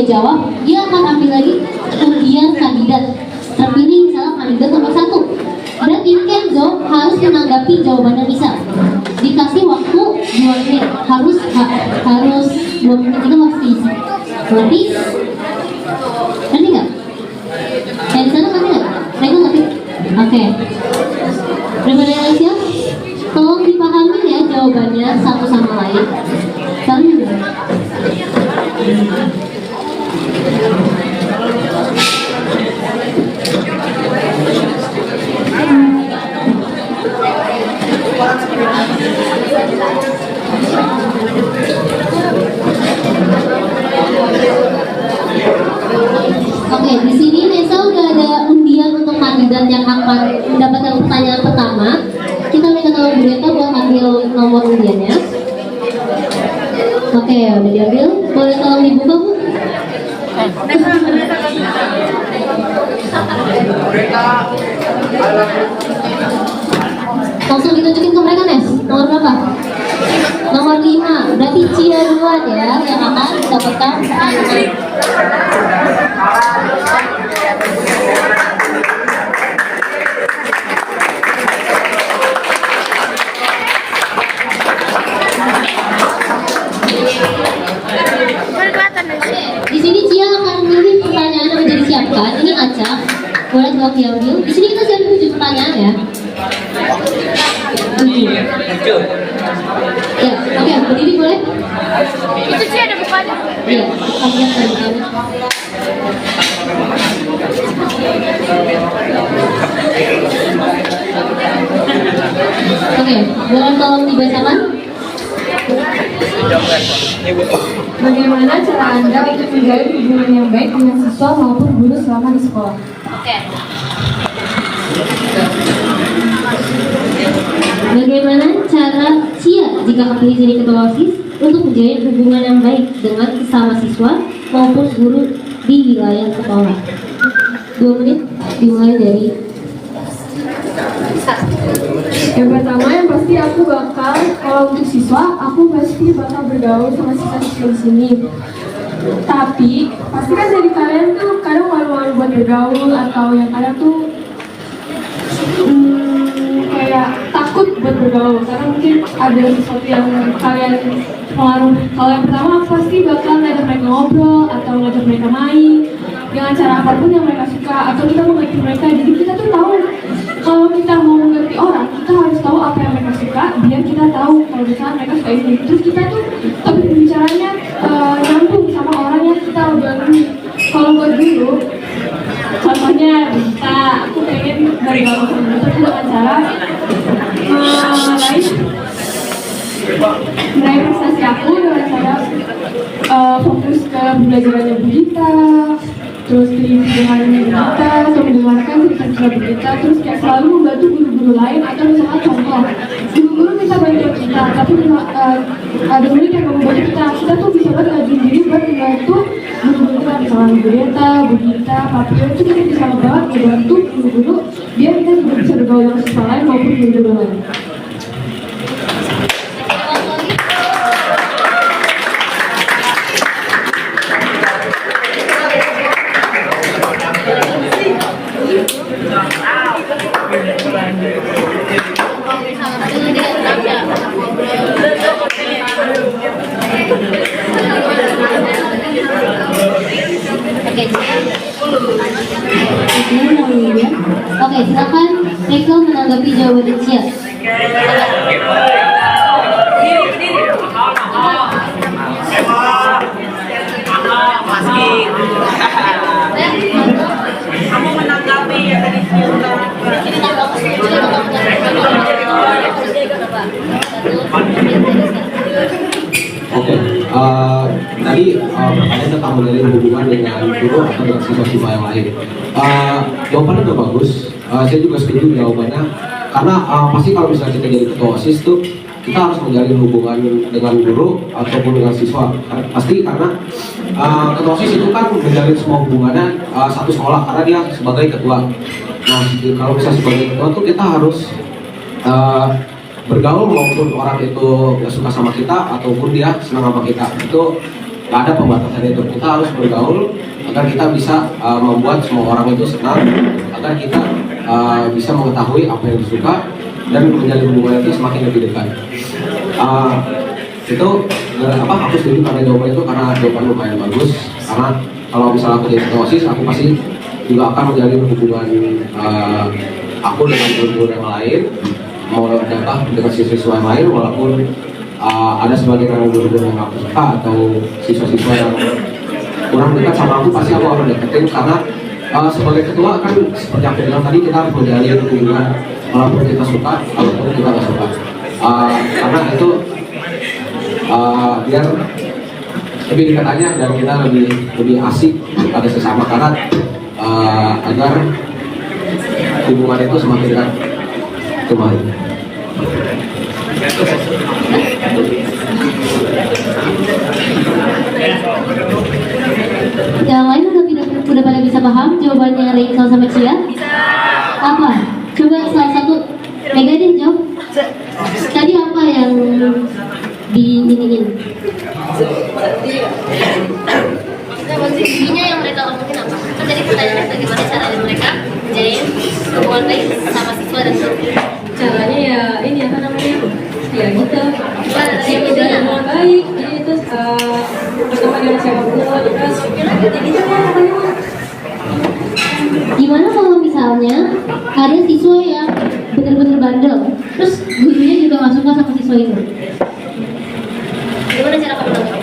dia jawab, dia akan ambil lagi undian kandidat. Terpilih misalnya kandidat nomor 1. Dan tim Kenzo harus menanggapi jawabannya Nisa. Dikasih waktu 2 menit, harus 2 menit itu harus diisi. Ngerti? Ngerti nggak? Yang di sana ngerti nggak? Mereka ngerti? Oke. Daripada yang siap, tolong dipahami ya jawabannya satu sama lain. Sekarang juga. Oke, di sini Nesa udah ada undian untuk kandidat yang akan mendapatkan pertanyaan pertama. Kita minta tolong Bu Reta buat ambil nomor undiannya. Oke, udah diambil. Boleh tolong dibuka, Bu? Langsung ditunjukin ke mereka, Nes. Nomor berapa? Nomor 5. Berarti Cia duluan ya yang akan mendapatkan pertanyaan. Di sini Cia akan memilih pertanyaan yang sudah disiapkan. Ini acak, boleh tolong diambil. Di sini kita siapin 7 pertanyaan ya. 7. Ya, oke, berdiri boleh? Itu sih ada bukannya. Iya, kamu tadi. Oke, boleh tolong dibacakan? Bagaimana cara Anda untuk menjalin hubungan yang baik dengan siswa maupun guru selama di sekolah? Oke. Bagaimana cara Cia jika kepilih jadi ketua OSIS untuk menjalin hubungan yang baik dengan sesama siswa maupun guru di wilayah sekolah? 2 menit dimulai dari Yang pertama, yang pasti aku bakal, kalau untuk siswa, aku pasti bakal bergaul sama siswa-siswa di sini. Tapi, pasti kan dari kalian tuh kadang malu-malu buat bergaul atau yang kadang tuh kayak takut buat bergaul karena mungkin ada sesuatu yang kalian pengaruh. Kalau yang pertama, aku pasti bakal ngajak mereka ngobrol atau ngajak mereka main dengan cara apapun yang mereka suka atau kita mengerti mereka. Jadi kita tuh tahu kalau kita mau mengerti orang, kita harus tahu apa yang mereka suka biar kita tahu kalau misalnya mereka suka ini. Terus kita tuh tapi bicaranya nyambung sama orang yang kita obrolin. Kalau buat dulu, contohnya aku pengen bergaul sama mereka dengan cara meraih prestasi aku dengan cara fokus ke pembelajarannya Bu Gita, terus dengan kita atau mendengarkan cerita-cerita Bu Gita, terus kayak selalu membantu guru-guru lain atau misalnya contoh guru-guru bisa bantu kita, tapi ada guru yang membantu kita tuh bisa banget ngajuin diri buat membantu guru-guru kita, misalnya Bu Reta, Bu Gita, Pak Pio, itu kita bisa banget membantu guru-guru biar kita juga bisa bergaul dengan siswa lain maupun guru-guru lain. Oke, silakan Reko menanggapi jawaban Cia. Kamu menanggapi ya tadi. Oke, tadi pertanyaan tentang menjalin hubungan dengan guru atau dengan siswa-siswa yang lain. Jawabannya udah bagus. Saya juga setuju jawabannya karena pasti kalau misalnya kita jadi ketua OSIS tuh kita harus menjalin hubungan dengan guru ataupun dengan siswa. Pasti karena ketua OSIS itu kan menjalin semua hubungannya satu sekolah karena dia sebagai ketua. Nah, kalau misalnya sebagai ketua tuh kita harus bergaul maupun orang itu gak suka sama kita ataupun dia senang sama kita. Itu nggak ada pembatasan itu. Kita harus bergaul agar kita bisa membuat semua orang itu senang, agar kita bisa mengetahui apa yang disuka dan menjalin hubungan itu semakin lebih dekat. Itu aku setuju karena jawaban itu, karena jawaban lumayan bagus. Karena kalau misalnya aku jadi ketua OSIS, aku pasti juga akan menjalin hubungan aku dengan guru-guru yang lain, mau datang dengan siswa yang lain, walaupun ada sebagian guru-guru yang aku suka atau siswa-siswa yang kurang dekat sama aku, pasti aku akan deketin. Karena sebagai ketua kan seperti aku bilang tadi, kita harus menjalin hubungan walaupun kita suka ataupun kita nggak suka, karena itu biar lebih dekat aja dan kita lebih asik pada sesama, karena agar hubungan itu semakin dekat kembali. Yang lain udah pada bisa paham jawabannya Rachel sama Cia? Apa? Coba salah satu Mega deh jawab. Tadi apa yang diinginin? Intinya yang mereka omongin apa? Kan tadi pertanyaannya bagaimana caranya mereka menjalin hubungan baik sama siswa dan guru. Caranya ya ini apa namanya, ya gitu, Yang intinya hubungan baik. Jadi itu pertama dengan siapa dulu, terus gitu kan pokoknya. Gimana kalau misalnya ada siswa yang bener-bener bandel, terus gurunya juga nggak suka sama siswa itu? gimana cara kamu nangkep?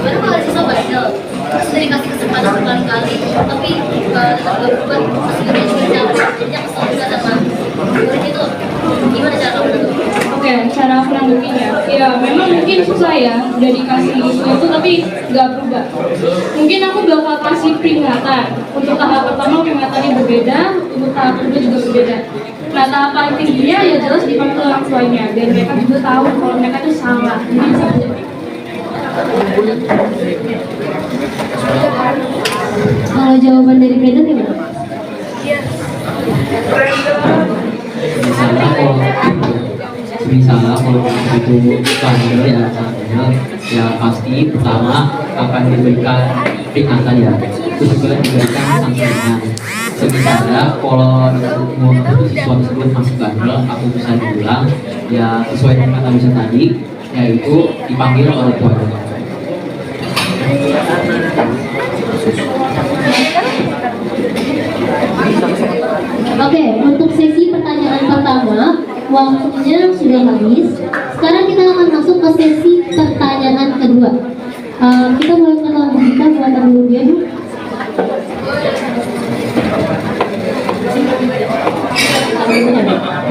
Gimana kalau ada siswa bandel? Terus udah dikasih kesempatan berkali-kali, tapi tetap gak berubah, masih gak juga jadinya kesel juga sama murid itu. Gimana cara kamu nangkep? Oke, cara aku nanggepinnya, ya memang mungkin susah ya, udah dikasih isu itu tapi nggak berubah. Mungkin aku bakal kasih peringatan. Untuk tahap pertama peringatannya berbeda, untuk tahap kedua juga berbeda. Nah, tahap paling tingginya ya jelas dipanggil orang tuanya, dan mereka juga tahu kalau mereka itu salah. Jadi bisa Kalau jawaban dari Brandon gimana? Misalnya kalau itu bandel ya ya pasti pertama akan diberikan peringatan ya, terus juga diberikan santunan. Misalnya kalau siswa tersebut masih bandel, aku bisa dibilang ya sesuai dengan kata bisa tadi, yaitu dipanggil orang tuanya. Oke, untuk sesi pertanyaan pertama, waktunya sudah habis. Sekarang kita akan masuk ke sesi pertanyaan kedua. Kita boleh kenal Bu Gita buatan dulu dia, Bu.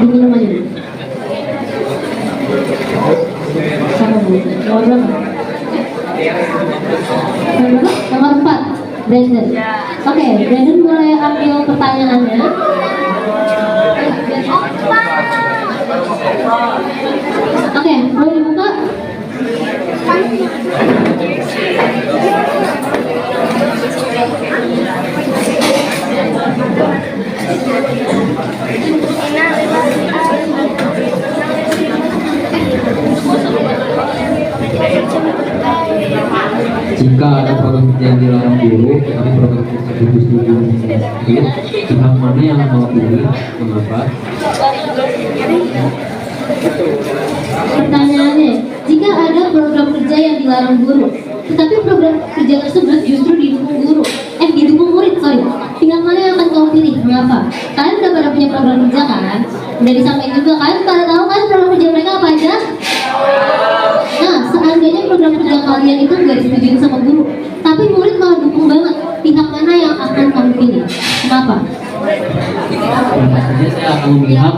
Diminum aja. Sama Bu. Nomor berapa? Nomor 4, Brandon. Oke, Brandon boleh ambil pertanyaannya. Oke, boleh dibuka? Jika ada program kerja yang dilarang guru, tapi program kerja disetujui pihak mana yang mau pilih? Mengapa? Pertanyaannya, jika ada program kerja yang dilarang guru, tetapi program kerja tersebut justru didukung murid, pihak mana yang akan kamu pilih? Mengapa? Kalian udah pada punya program kerja kan? Udah disampaikan juga kan? Pada tahu kan program kerja mereka apa aja? Nah, seandainya program kerja kalian itu nggak disetujui sama guru, tapi murid malah dukung banget, pihak mana yang akan kamu pilih? Kenapa? Biasanya saya akan melihat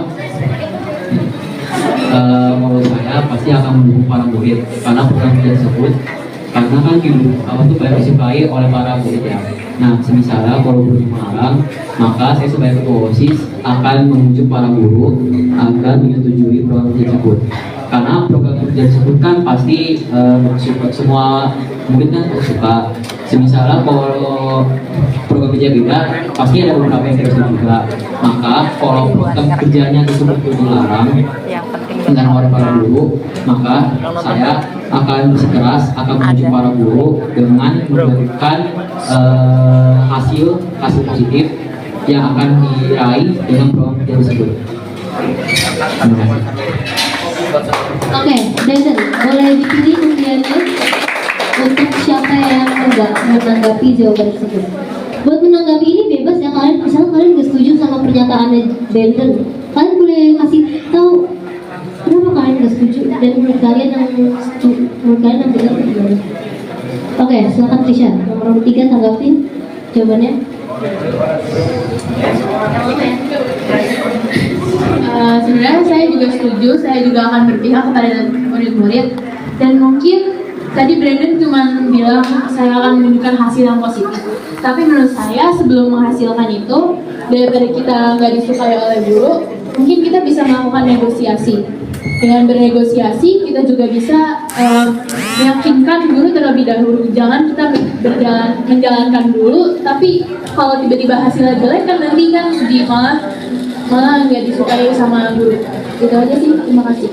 menurut saya pasti akan mendukung para murid karena program kerja tersebut, karena kan itu banyak disukai oleh para murid ya. Nah, misalnya kalau guru melarang, maka saya sebagai ketua OSIS akan menunjuk para guru agar menyetujui program kerja tersebut. Karena program kerja tersebut kan pasti semua murid kan suka. Misalnya kalau program kerja beda, pasti ada beberapa yang tidak setuju juga. Maka kalau program kerjanya tersebut dilarang, dengan oleh para guru, maka saya akan bersikeras akan menuju para guru dengan memberikan hasil positif yang akan diraih dengan program kerja tersebut. Terima kasih. Oke, Brandon, boleh dipilih undiannya untuk siapa yang menanggapi jawaban tersebut. Buat menanggapi ini bebas ya, kalian misalnya kalian nggak setuju sama pernyataannya Brandon, kalian boleh kasih tahu kenapa kalian nggak setuju dan menurut kalian yang benar gimana. Oke, silakan Tisha, nomor 3 tanggapin jawabannya. Sebenarnya saya juga setuju, saya juga akan berpihak kepada murid-murid, dan mungkin tadi Brandon cuma bilang saya akan menunjukkan hasil yang positif. Tapi menurut saya sebelum menghasilkan itu, daripada kita nggak disukai oleh guru, mungkin kita bisa melakukan negosiasi. Dengan bernegosiasi kita juga bisa meyakinkan guru terlebih dahulu. Jangan kita menjalankan dulu, tapi kalau tiba-tiba hasilnya jelek kan nanti kan malah nggak disukai sama guru. Itu aja sih, terima kasih.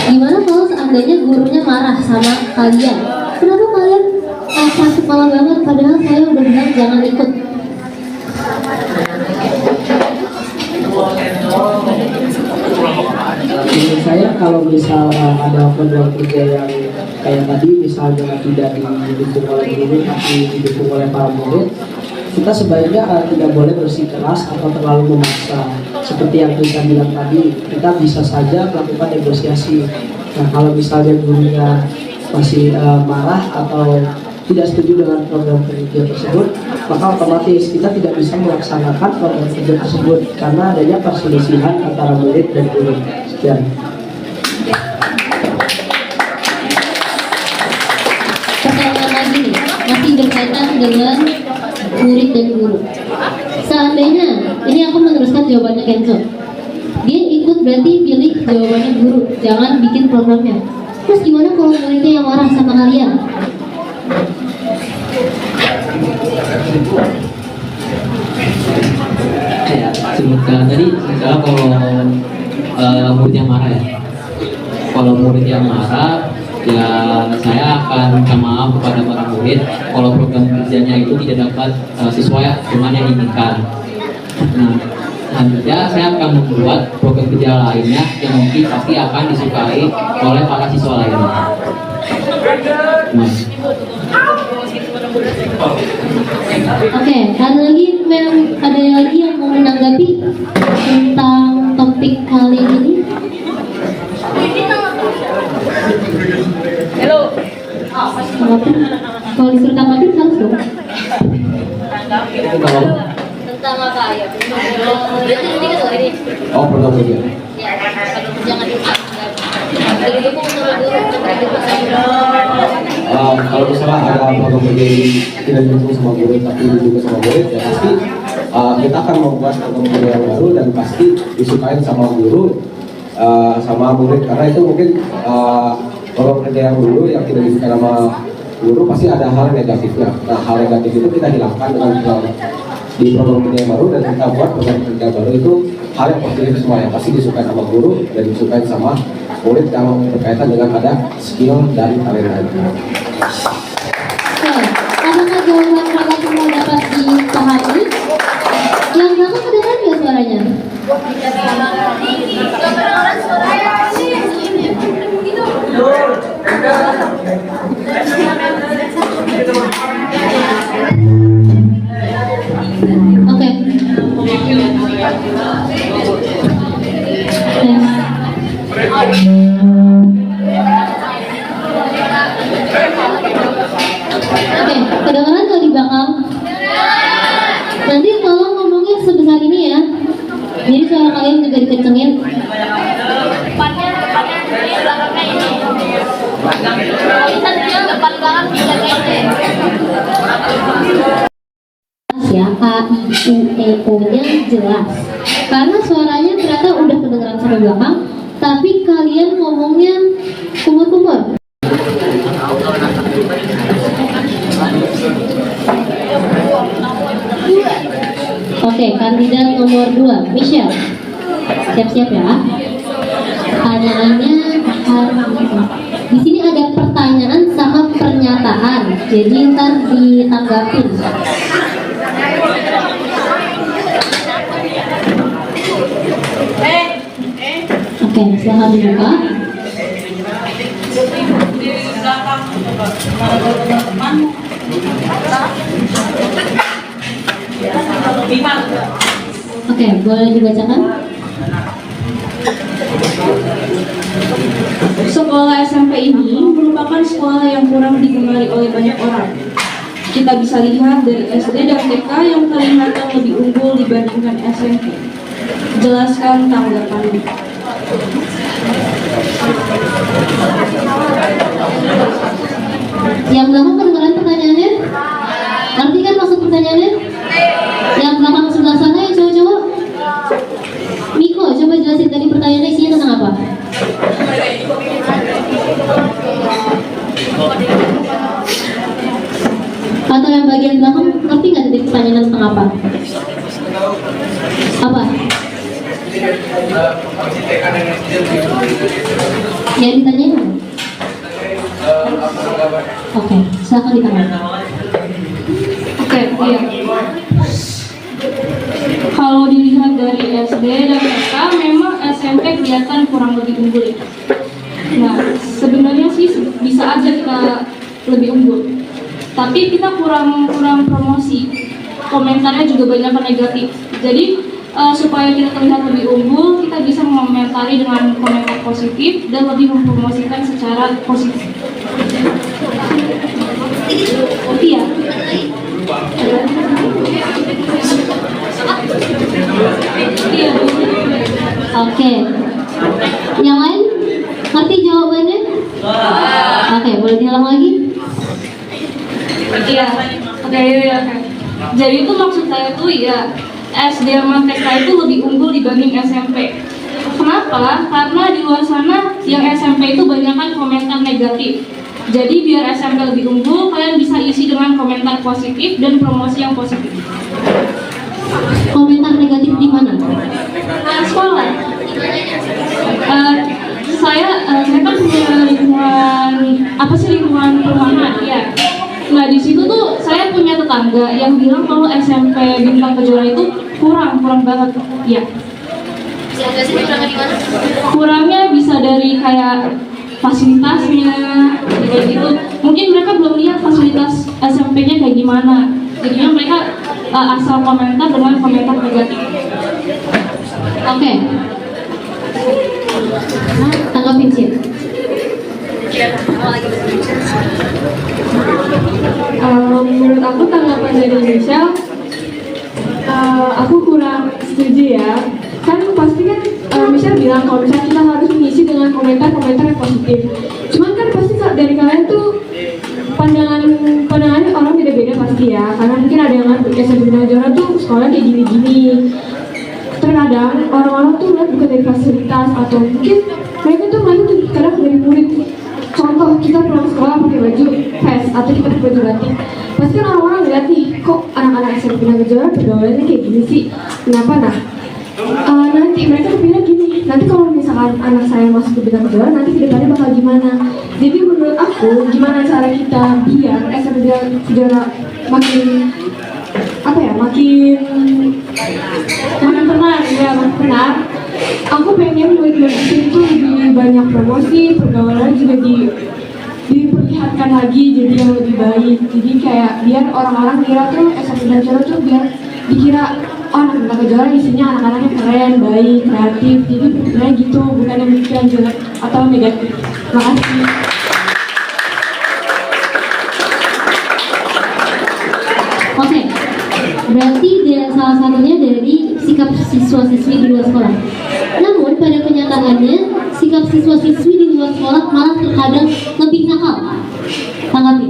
Gimana kalau seandainya gurunya marah sama kalian? Kenapa kalian keras kepala banget padahal saya udah bilang jangan ikut? Menurut saya kalau misal ada program kerja yang kayak tadi misalnya tidak didukung oleh guru tapi didukung oleh para murid, kita sebaiknya tidak boleh bersikeras atau terlalu memaksa. Seperti yang Risa bilang tadi, kita bisa saja melakukan negosiasi. Nah, kalau misalnya gurunya masih marah atau tidak setuju dengan program kerja tersebut, maka otomatis kita tidak bisa melaksanakan program kerja tersebut karena adanya perselisihan antara murid dan guru. Sekian. Pertanyaan lagi nih, masih berkaitan dengan murid dan guru. Seandainya, ini aku meneruskan jawabannya Kenzo. Dia ikut berarti pilih jawabannya guru, jangan bikin programnya. Terus gimana kalau muridnya yang marah sama kalian? Ya, sebutkan tadi misalnya kalau murid yang marah ya. Kalau murid yang marah, ya saya akan minta maaf kepada para murid kalau program kerjanya itu tidak dapat sesuai dengan yang diinginkan. Nah, selanjutnya saya akan membuat program kerja lainnya yang mungkin pasti akan disukai oleh para siswa lainnya. Mas. Oke, ada lagi yang mau menanggapi tentang topik kali ini? Halo. Tanggapin. Kalau disuruh tanggapin harus dong. Kalau Tentang apa ya? Berarti sedikit loh ini. Oh, program kerja. Ya, jangan dipaksa. Lagi dukung sama guru, tapi dukung sama Kalau misalnya ada program kerja yang tidak didukung sama guru tapi didukung sama murid, ya pasti kita akan membuat program kerja yang baru dan pasti disukai sama guru sama murid, karena itu mungkin program kerja yang dulu yang tidak disukai sama guru pasti ada hal negatifnya. Nah, hal negatif itu kita hilangkan dengan di program kerja yang baru, dan kita buat program kerja baru itu hal yang positif semua yang pasti disukai sama guru dan disukai sama murid yang berkaitan dengan ada skill dan talenta. Oke, apakah jawaban kalian semua dapat dipahami? Yang belakang kedengaran nggak suaranya? Oke. Oke, kedengaran nggak di belakang? Nanti tolong ngomongnya sebesar ini ya. Jadi suara kalian juga dikencengin. depannya ini belakangnya ini. Tulisannya depan belakang bisa kayak Ya, A, I, U, E, O-nya jelas. Karena suaranya ternyata udah kedengeran sampai belakang, tapi kalian ngomongnya kumur-kumur. Oke, kandidat nomor 2, Michelle. Siap-siap ya. Pertanyaannya di sini ada pertanyaan sama pernyataan. Jadi ntar ditanggapin. Oke, silahkan dibuka. Oke, boleh dibacakan? Sekolah SMP ini merupakan sekolah yang kurang digemari oleh banyak orang. Kita bisa lihat dari SD dan TK yang terlihat lebih unggul dibandingkan SMP. Jelaskan tanggapanmu. Yang belakang kedengeran pertanyaannya? Ngerti kan maksud pertanyaannya? Yang belakang sebelah sana ya cowok-cowok? Miko, coba jelasin tadi pertanyaannya isinya tentang apa? Atau yang bagian belakang ngerti nggak tadi pertanyaan tentang apa? Apa? Yang ditanyain apa? Oke, silakan ditanya. Oke, iya. Kalau dilihat dari SD dan TK, memang SMP kelihatan kurang lebih unggul. Nah, sebenarnya sih bisa aja kita lebih unggul. Tapi kita kurang promosi. Komentarnya juga banyak negatif. Jadi supaya kita terlihat lebih unggul, kita bisa mengomentari dengan komentar positif dan lebih mempromosikan secara positif. Iya. Iya. Oke. Yang lain? Ngerti jawabannya? Oke, boleh diulang lagi? Iya. Oke. Jadi itu maksud saya tuh ya, SD sama TK itu lebih unggul dibanding SMP. Kenapa? Karena di luar sana yang SMP itu banyakkan komentar negatif. Jadi biar SMP lebih unggul, kalian bisa isi dengan komentar positif dan promosi yang positif. Komentar negatif di mana? Sekolah. Saya kan punya lingkungan lingkungan perumahan ya. Nah di situ tuh saya punya tetangga yang bilang kalau SMP Bintang Kejora itu kurang banget ya. Kurangnya di mana? Kurangnya bisa dari kayak fasilitasnya kayak gitu. Mungkin mereka belum lihat fasilitas SMP-nya kayak gimana. Jadinya mereka asal komentar dengan komentar negatif. Oke. Nah, tanggapin sih. Menurut aku tanggapan dari Michelle, aku kurang setuju ya. Kan pasti kan Michelle bilang kalau misalnya kita harus mengisi dengan komentar-komentar yang positif. Cuman kan pasti dari kalian tuh pandangannya orang beda-beda pasti ya. Karena mungkin ada yang nganggep SMP Bintang Kejora tuh sekolah kayak gini-gini. Terkadang orang-orang tuh lihat bukan dari fasilitas atau mungkin mereka tuh malu tuh kadang dari murid. Contoh kita pulang sekolah pakai baju vest atau kita pakai baju batik. Pasti kan orang-orang lihat nih, kok anak-anak SMP Bintang Kejora pergaulannya kayak gini sih. Kenapa nanti mereka berpikir gini, nanti kalau misalkan anak saya masuk ke Bintang Kejora, nanti kedepannya bakal gimana? Jadi menurut aku, gimana cara kita biar SMP Bintang Kejora makin benar. Aku pengen murid-murid itu lebih banyak promosi, pergaulan juga diperlihatkan lagi jadi yang lebih baik. Jadi kayak biar orang-orang kira tuh SMP Bintang Kejora tuh biar dikira anak Bintang Kejora isinya anak-anaknya keren, baik, kreatif. Jadi berpikirnya gitu, bukan yang mikir jelek atau negatif. Makasih. Oke. Berarti salah satunya dari sikap siswa-siswi di luar sekolah. Namun pada kenyataannya sikap siswa-siswi di luar sekolah malah terkadang lebih nakal. Tanggapi.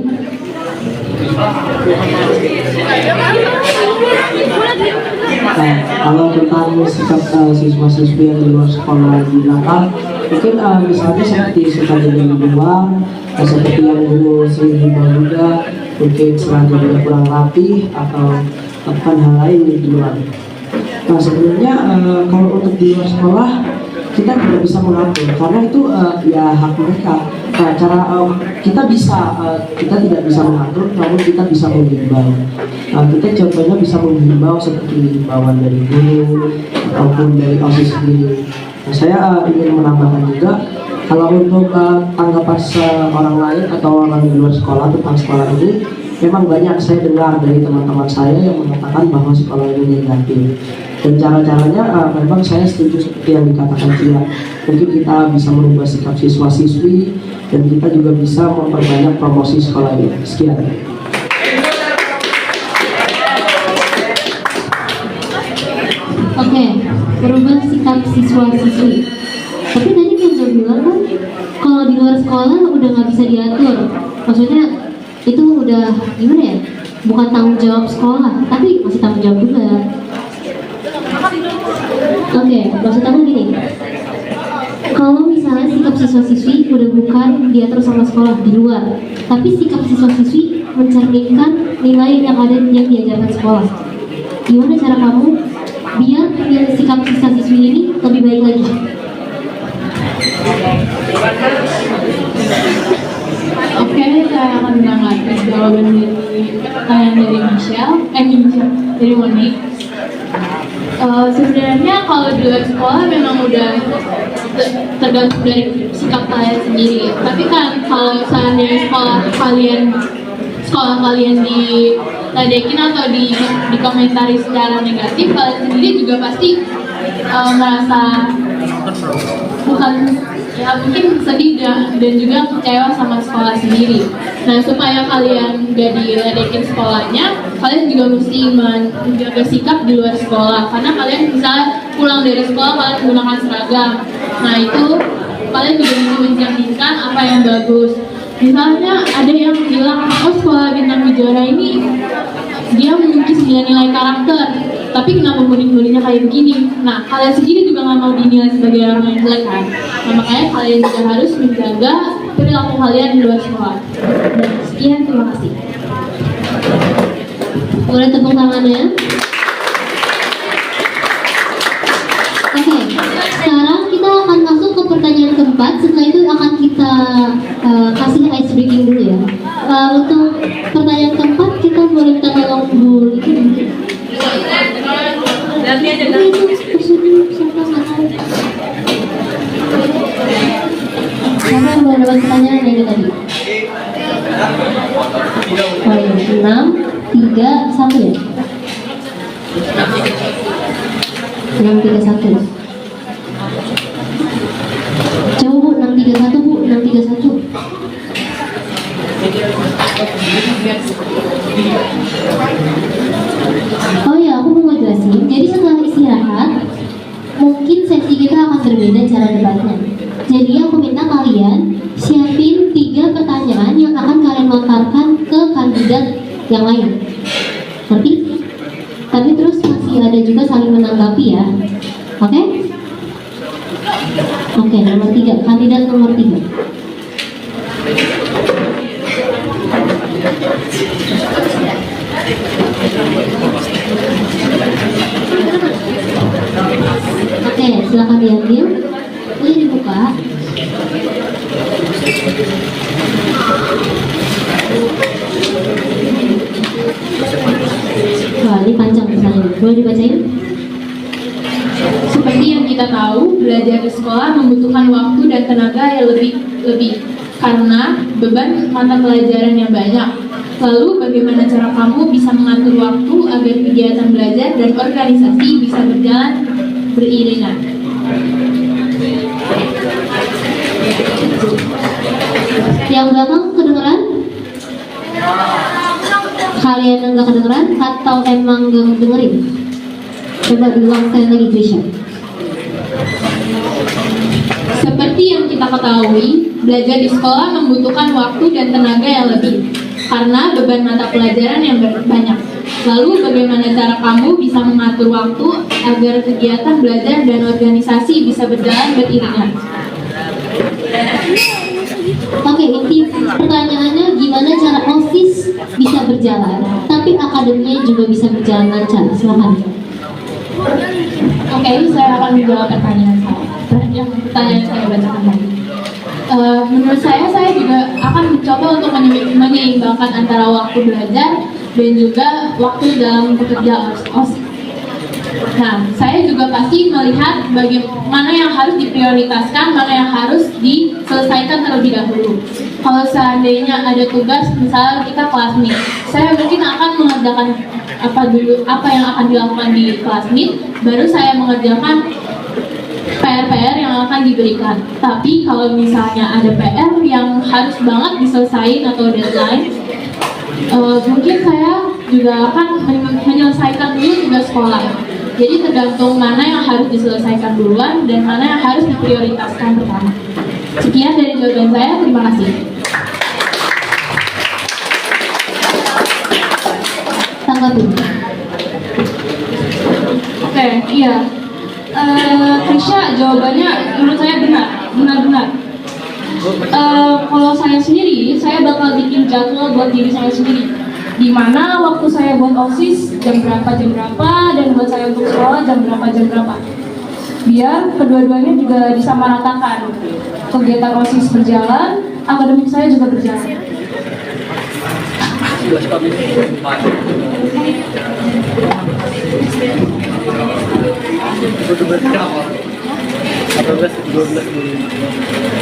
Nah, kalau tentang sikap siswa-siswi yang di luar sekolah di nakal, mungkin misalnya seperti suka jadi di luar, seperti yang guru sering himbau juga, mungkin seragam juga kurang rapi atau melakukan hal lain di luar. Nah sebenarnya kalau untuk di luar sekolah kita tidak bisa mengatur karena itu ya hak mereka. Nah, kita tidak bisa mengatur, namun kita bisa menghimbau. Kita contohnya bisa menghimbau seperti himbauan dari guru ataupun dari OSIS sendiri. Nah, saya ingin menambahkan juga kalau untuk tanggapan orang lain atau orang di luar sekolah tentang sekolah ini, memang banyak saya dengar dari teman-teman saya yang mengatakan bahwa sekolah ini negatif. Dan cara-caranya memang saya setuju seperti yang dikatakan Cia. Mungkin kita bisa merubah sikap siswa-siswi dan kita juga bisa memperbanyak promosi sekolah ini. Sekian. Oke, berubah sikap siswa-siswi. Tapi tadi Kenzo bilang kan, kalau di luar sekolah udah nggak bisa diatur. Maksudnya itu udah gimana ya? Bukan tanggung jawab sekolah, tapi masih tanggung jawab juga. Oke, maksud aku gini. Kalau misalnya sikap siswa-siswi udah bukan diatur sama sekolah di luar, tapi sikap siswa-siswi mencerminkan nilai yang ada yang diajarkan sekolah. Gimana cara kamu biar sikap siswa-siswi ini lebih baik lagi? Oke, saya akan menanggapi jawaban dari pertanyaan dari Monik. Sebenarnya kalau di luar sekolah memang udah tergantung dari sikap kalian sendiri. Tapi kan kalau misalnya sekolah kalian diledekin atau dikomentari secara negatif, kalian sendiri juga pasti merasa bukan ya mungkin sedih dan juga kecewa sama sekolah sendiri. Nah supaya kalian gak diledekin sekolahnya, kalian juga mesti menjaga sikap di luar sekolah. Karena kalian misalnya pulang dari sekolah kalian menggunakan seragam. Nah itu kalian juga mesti mencerminkan apa yang bagus. Misalnya ada yang bilang, oh sekolah bintang Kejora ini dia memiliki 9 nilai karakter, tapi kenapa murid-muridnya kayak begini? Nah, kalian sendiri juga nggak mau dinilai sebagai orang yang jelek kan? Nah, makanya kalian juga harus menjaga perilaku kalian di luar sekolah. Dan sekian, terima kasih. Boleh tepuk tangannya? Oke, sekarang kita akan masuk ke pertanyaan keempat. Setelah itu akan kita kasih ice breaking dulu ya. Untuk pertanyaan keempat kita boleh minta tolong Bu itu. Nanti aja kan. Siapa yang boleh dapat pertanyaan yang tadi? Oh iya, 6, 3, 1 ya? 6, 3, 1. Coba Bu, 6, 3, 1 Bu, 6, 3, 1. Oh ya, aku mau jelasin. Jadi setelah istirahat, mungkin sesi kita akan berbeda cara debatnya. Jadi aku minta kalian siapin 3 pertanyaan yang akan kalian lontarkan ke kandidat yang lain. Ngerti? Tapi terus masih ada juga saling menanggapi ya. Oke? Oke, nomor 3, kandidat nomor 3. Oke, silakan diambil. Boleh dibuka. Wah, ini panjang misalnya. Boleh dibacain? Seperti yang kita tahu, belajar di sekolah membutuhkan waktu dan tenaga yang lebih karena beban mata pelajaran yang banyak. Lalu bagaimana cara kamu bisa mengatur waktu agar kegiatan belajar dan organisasi bisa berjalan beriringan? Yang belakang kedengeran? Kalian yang nggak kedengeran atau emang nggak dengerin? Coba bilang sekali lagi Trisha. Seperti yang kita ketahui, belajar di sekolah membutuhkan waktu dan tenaga yang lebih karena beban mata pelajaran yang banyak. Lalu bagaimana cara kamu bisa mengatur waktu agar kegiatan belajar dan organisasi bisa berjalan beriringan? Oke, inti pertanyaannya gimana cara OSIS bisa berjalan, tapi akademinya juga bisa berjalan lancar. Silahkan. Oke, saya akan menjawab pertanyaan saya bacakan tadi. Menurut saya juga akan mencoba untuk menyeimbangkan antara waktu belajar dan juga waktu dalam bekerja OSIS. Nah, saya juga pasti melihat bagaimana yang harus diprioritaskan, mana yang harus diselesaikan terlebih dahulu. Kalau seandainya ada tugas, misalnya kita kelas meet, saya mungkin akan mengerjakan apa yang akan dilakukan di kelas meet, baru saya mengerjakan PR-PR yang akan diberikan. Tapi kalau misalnya ada PR yang harus banget diselesaikan atau deadline, mungkin saya juga akan menyelesaikan dulu tugas sekolah. Jadi tergantung mana yang harus diselesaikan duluan dan mana yang harus diprioritaskan pertama. Sekian dari jawaban saya, terima kasih. Tanggapi. Oke, iya. Krisya, jawabannya menurut saya benar. Kalau saya sendiri, saya bakal bikin jadwal buat diri saya sendiri. Di mana waktu saya buat OSIS jam berapa, dan buat saya untuk sekolah jam berapa. Biar kedua-duanya juga disamaratakan. Kegiatan OSIS berjalan, akademik saya juga berjalan.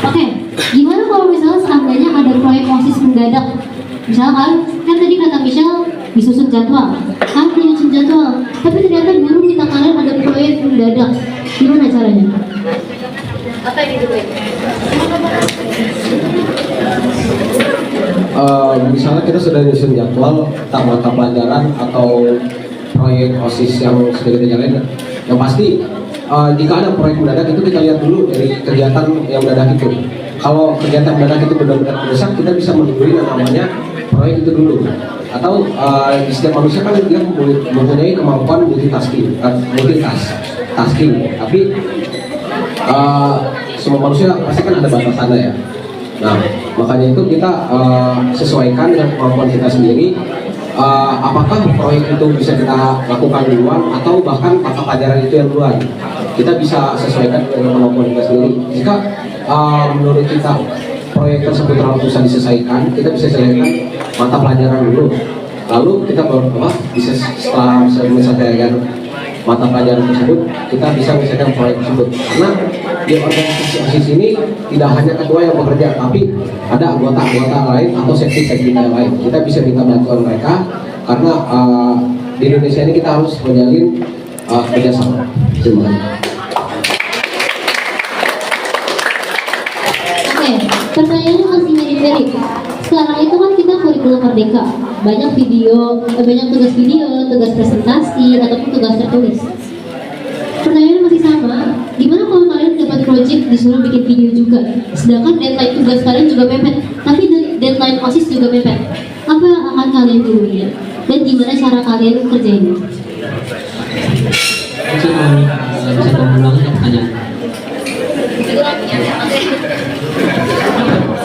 Oke, gimana kalau misalnya seandainya ada proyek OSIS mendadak? Misalkan, kan tadi kata Michelle disusun jadwal, tapi ternyata guru minta kalian ada proyek mendadak. Gimana caranya? Apa yang ditulis? Misalnya kita sudah nyusun jadwal tentang mata pelajaran atau proyek OSIS yang sudah kita jalanin, yang pasti jika ada proyek mendadak itu kita lihat dulu dari kegiatan yang mendadak itu. Kalau kegiatan mendadak itu benar-benar mendesak, kita bisa menunggu yang namanya proyek itu dulu. Atau di setiap manusia kan dia mempunyai kemampuan multitasking. Tapi semua manusia pasti kan ada batasannya ya. Nah, makanya itu kita sesuaikan dengan kemampuan kita sendiri. Apakah proyek itu bisa kita lakukan duluan atau bahkan mata pelajaran itu yang duluan? Kita bisa sesuaikan dengan kemampuan kita sendiri. Jika menurut kita proyek tersebut terlalu susah diselesaikan, kita bisa selesaikan mata pelajaran dulu. Lalu kita bisa setelah menyelesaikan mata pelajaran tersebut, kita bisa menyelesaikan proyek tersebut. Karena di organisasi OSIS ini tidak hanya ketua yang bekerja, tapi ada anggota-anggota lain atau seksi-seksi yang lain. Kita bisa minta bantuan mereka karena di Indonesia ini kita harus menjalin kerjasama. Oke, pertanyaannya masih mirip-mirip. Sekarang itu kan kita kurikulum merdeka, banyak tugas video, tugas presentasi, ataupun tugas tertulis. Pertanyaannya masih sama, gimana kalau kalian dapat project disuruh bikin video juga, sedangkan deadline tugas kalian juga mepet, tapi deadline OSIS juga mepet? Apa yang akan kalian duluin? Dan gimana cara kalian kerjainnya? Bisa mengulang pertanyaan.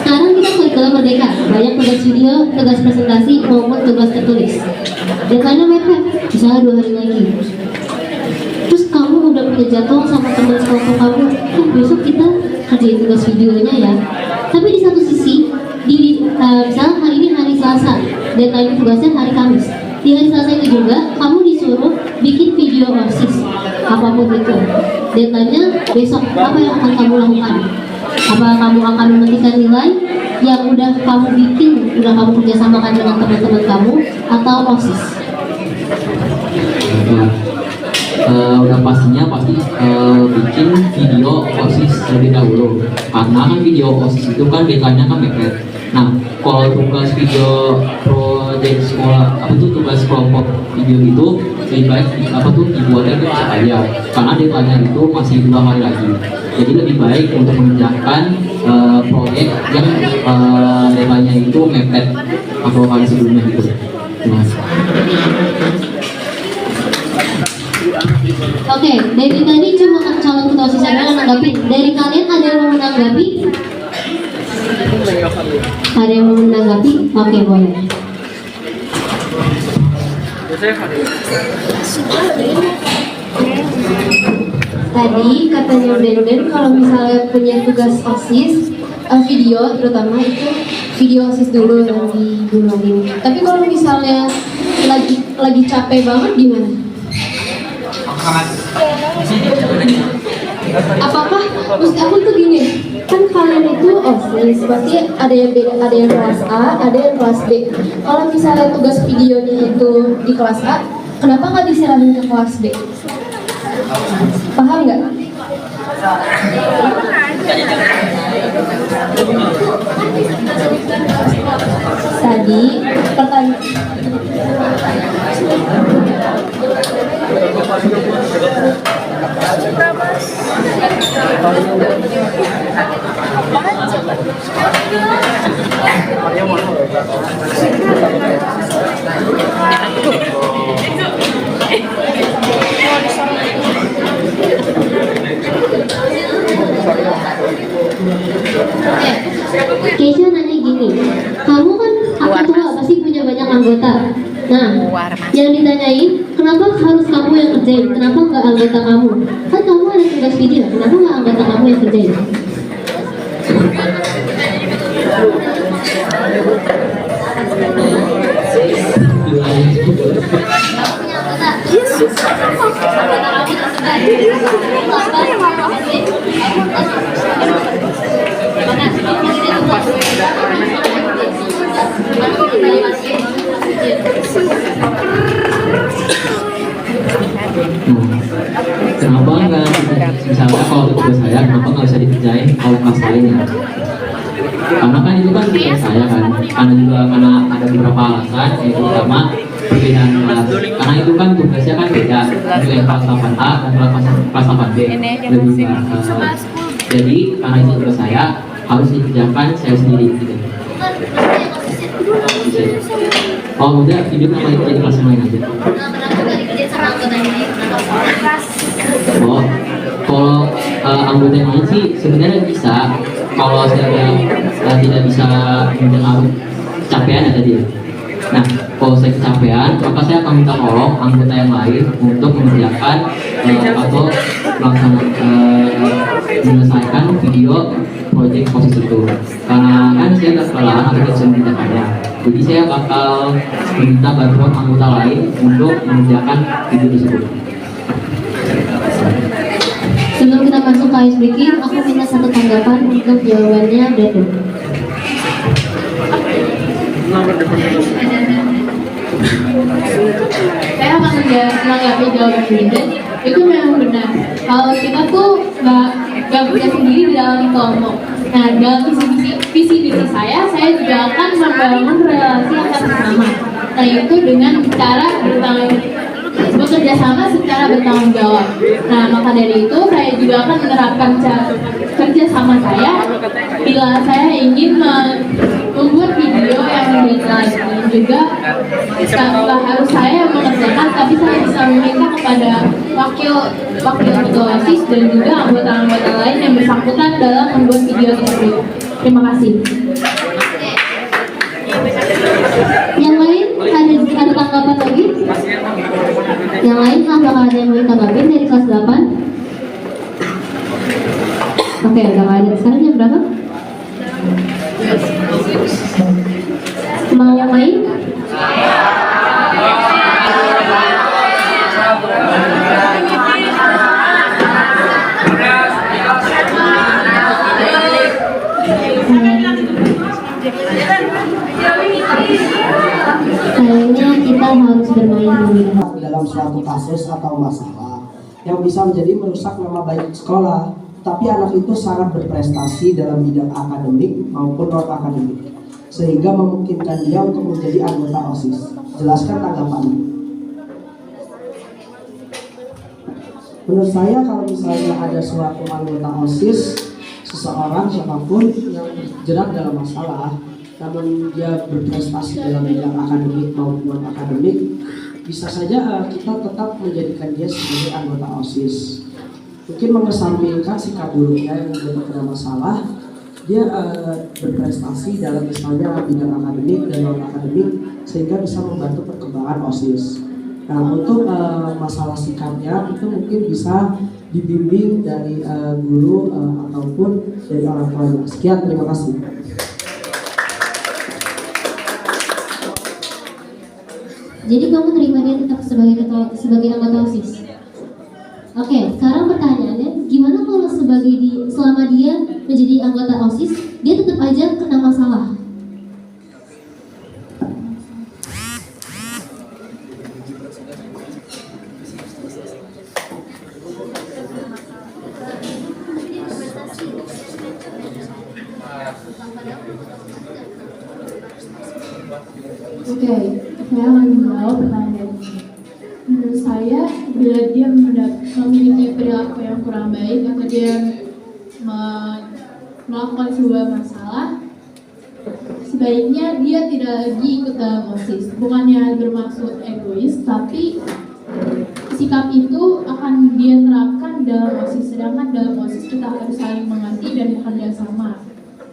Sekarang kita kurikulum merdeka, banyak tugas video, tugas presentasi, maupun tugas tertulis. Deadline-nya mepet, misalnya 2 hari lagi. Terus kamu udah punya jadwal sama teman sekelompok kamu, besok kita kerjain tugas videonya ya. Tapi di satu sisi, misalnya hari ini hari Selasa, deadline tugasnya hari Kamis. Di hari Selasa itu juga, kamu disuruh bikin video OSIS, apapun itu. Deadline-nya besok, apa yang akan kamu lakukan? Apa kamu akan mematikan nilai yang udah kamu bikin, udah kamu kerjasamakan dengan teman-teman kamu, atau OSIS? Udah pastinya bikin video OSIS terlebih dahulu, karena kan video OSIS itu kan deadline-nya kan mepet. Nah, kalau tugas video project sekolah, tugas kelompok video itu lebih baik dibuatnya besok aja, karena deadline-nya itu masih 2 hari lagi. Jadi lebih baik untuk mengerjakan proyek yang deadline-nya itu mepet atau hari sebelumnya gitu. Terima kasih. Oke, dari tadi cuma calon ketua OSIS yang menanggapi. Dari kalian ada yang mau menanggapi? Ada yang mau menanggapi? Oke, boleh. Tadi katanya Den kalau misalnya punya tugas OSIS video terutama itu video OSIS dulu yang digunain. Tapi kalau misalnya lagi capek banget gimana? Apakah maksud aku tuh gini, kan kalian itu OSIS berarti ada yang beda, ada yang kelas A, ada yang kelas B. Kalau misalnya tugas videonya itu di kelas A, kenapa nggak diserahin ke kelas B? Paham nggak? Tadi pertanyaan Keisha nanya gini, kamu kan ketua pasti punya banyak anggota. Nah, yang ditanyain, kenapa harus kamu yang kerjain? Kenapa nggak anggota kamu? Kan kamu ada tugas video, kenapa nggak anggota kamu yang kerjain? Kenapa nggak misalnya kalau tugas saya kenapa nggak bisa dikerjain kalau kelas lainnya? Karena kan itu kan tugas saya kan, karena ada beberapa alasan, yaitu pertama perbedaan kelas. Karena itu kan tugasnya kan beda, untuk yang kelas 8A dan kelas 8B lebih jadi karena itu tugas saya harus dikerjakan saya sendiri gitu. Oh udah, video nama itu jadi kelas yang lain aja. Oh, kalau anggota yang lain sih sebenarnya bisa. Kalau saya tidak bisa mendengar capean ya tadi. Nah, kalau saya kecapean, maka saya akan minta tolong anggota yang lain untuk mengerjakan atau menyelesaikan video project OSIS itu. Karena kan saya nggak kelelahan atau kesulitannya. Jadi saya bakal meminta bantuan anggota lain untuk mengerjakan video tersebut. Sebelum kita masuk ke ice breaking, aku minta satu tanggapan untuk jawabannya Brandon. saya akan menanggapi jawaban Brandon. Itu memang benar. Kalau kita tuh nggak bekerja sendiri di dalam kelompok. Nah, dalam visi saya juga akan membangun relasi antar sesama. Nah, itu dengan cara bekerja sama secara bertanggung jawab. Nah, maka dari itu saya juga akan menerapkan cara kerja sama saya bila saya ingin membuat video yang deadline. Juga tanpa harus saya yang mengerjakan, tapi saya bisa meminta kepada wakil ketua OSIS dan juga anggota-anggota lain yang bersangkutan dalam membuat video tersebut. Terima kasih. Yang lain ada tanggapan lagi? Yang lain apakah ada yang mau ditanggapin dari kelas 8? Oke, udah nggak ada. Sekarang jam berapa? Mau yang lain? Kayaknya kita harus bermain dulu. Dalam suatu kasus atau masalah yang bisa menjadi merusak nama baik sekolah, tapi anak itu sangat berprestasi dalam bidang akademik maupun non akademik, sehingga memungkinkan dia untuk menjadi anggota OSIS. Jelaskan tanggapannya. Menurut saya kalau misalnya ada suatu anggota OSIS, seseorang siapapun yang terjerat dalam masalah, namun dia berprestasi dalam bidang akademik maupun non akademik, bisa saja kita tetap menjadikan dia sebagai anggota OSIS. Mungkin mengesampingkan sikap buruknya yang terkena masalah, dia berprestasi dalam misalnya bidang akademik dan non akademik, sehingga bisa membantu perkembangan OSIS. Nah, untuk masalah sikapnya itu mungkin bisa dibimbing dari guru ataupun dari orang tua. Sekian, terima kasih. Jadi kamu terima dia tetap sebagai anggota OSIS? Oke, sekarang pertanyaannya, gimana kalau selama dia menjadi anggota OSIS, dia tetap aja kena masalah? Oke, saya akan menjawab pertanyaan ini. Menurut saya, bila dia memiliki perilaku yang kurang baik atau dia melakukan sebuah masalah, sebaiknya dia tidak lagi ikut dalam OSIS. Bukannya bermaksud egois, tapi sikap itu akan dia terapkan dalam OSIS. Sedangkan dalam OSIS kita harus saling mengerti dan bekerja sama.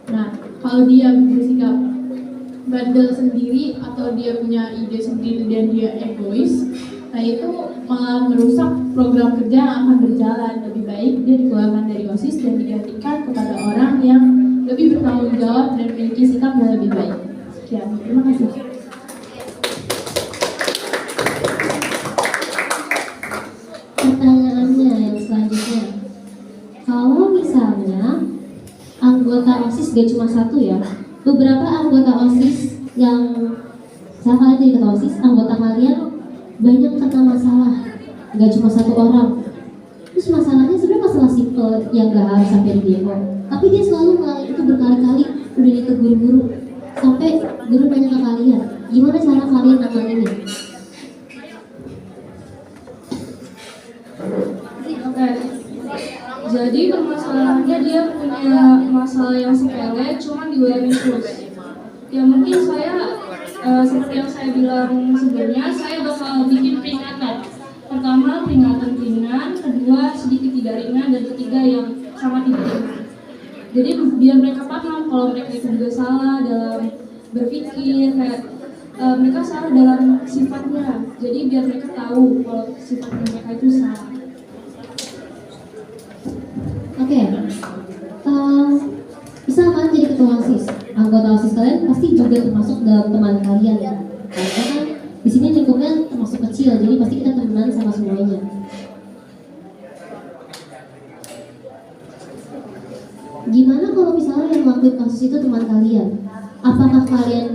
Nah, kalau dia bersikap bandel sendiri atau dia punya ide sendiri dan dia egois, nah itu malah merusak program kerja yang akan berjalan. Lebih baik dia dikeluarkan dari OSIS dan digantikan kepada orang yang lebih bertanggung jawab dan memiliki sikap yang lebih baik. Sekian, terima kasih. Pertanyaannya yang selanjutnya, kalau misalnya anggota OSIS gak cuma satu ya, beberapa anggota OSIS yang misalnya kalian jadi ketua OSIS, anggota kalian banyak kena masalah, gak cuma satu orang. Terus masalahnya sebenarnya masalah simple yang gak harus sampai di demo, tapi dia selalu mengalami itu berkali-kali, udah ditegur guru sampai guru nanya ke kalian, gimana cara kalian nanganin ini? Oke. Jadi permasalahannya dia punya masalah yang sepele, cuma diulangin terus. Ya mungkin saya seperti yang saya bilang sebelumnya, saya bakal bikin peringatan. Pertama peringatan ringan, kedua sedikit tidak ringan, dan ketiga yang sangat tidak ringan. Jadi biar mereka paham kalau mereka itu juga salah dalam berpikir, mereka salah dalam sifatnya. Jadi biar mereka tahu kalau sifatnya mereka itu salah. Oke, misalkan jadi ketua OSIS, anggota OSIS kalian pasti juga termasuk dalam teman kalian ya. Karena kan di sini lingkupnya termasuk kecil, jadi pasti kita temenan sama semuanya. Gimana kalau misalnya yang melakukan kasus itu teman kalian? Apakah kalian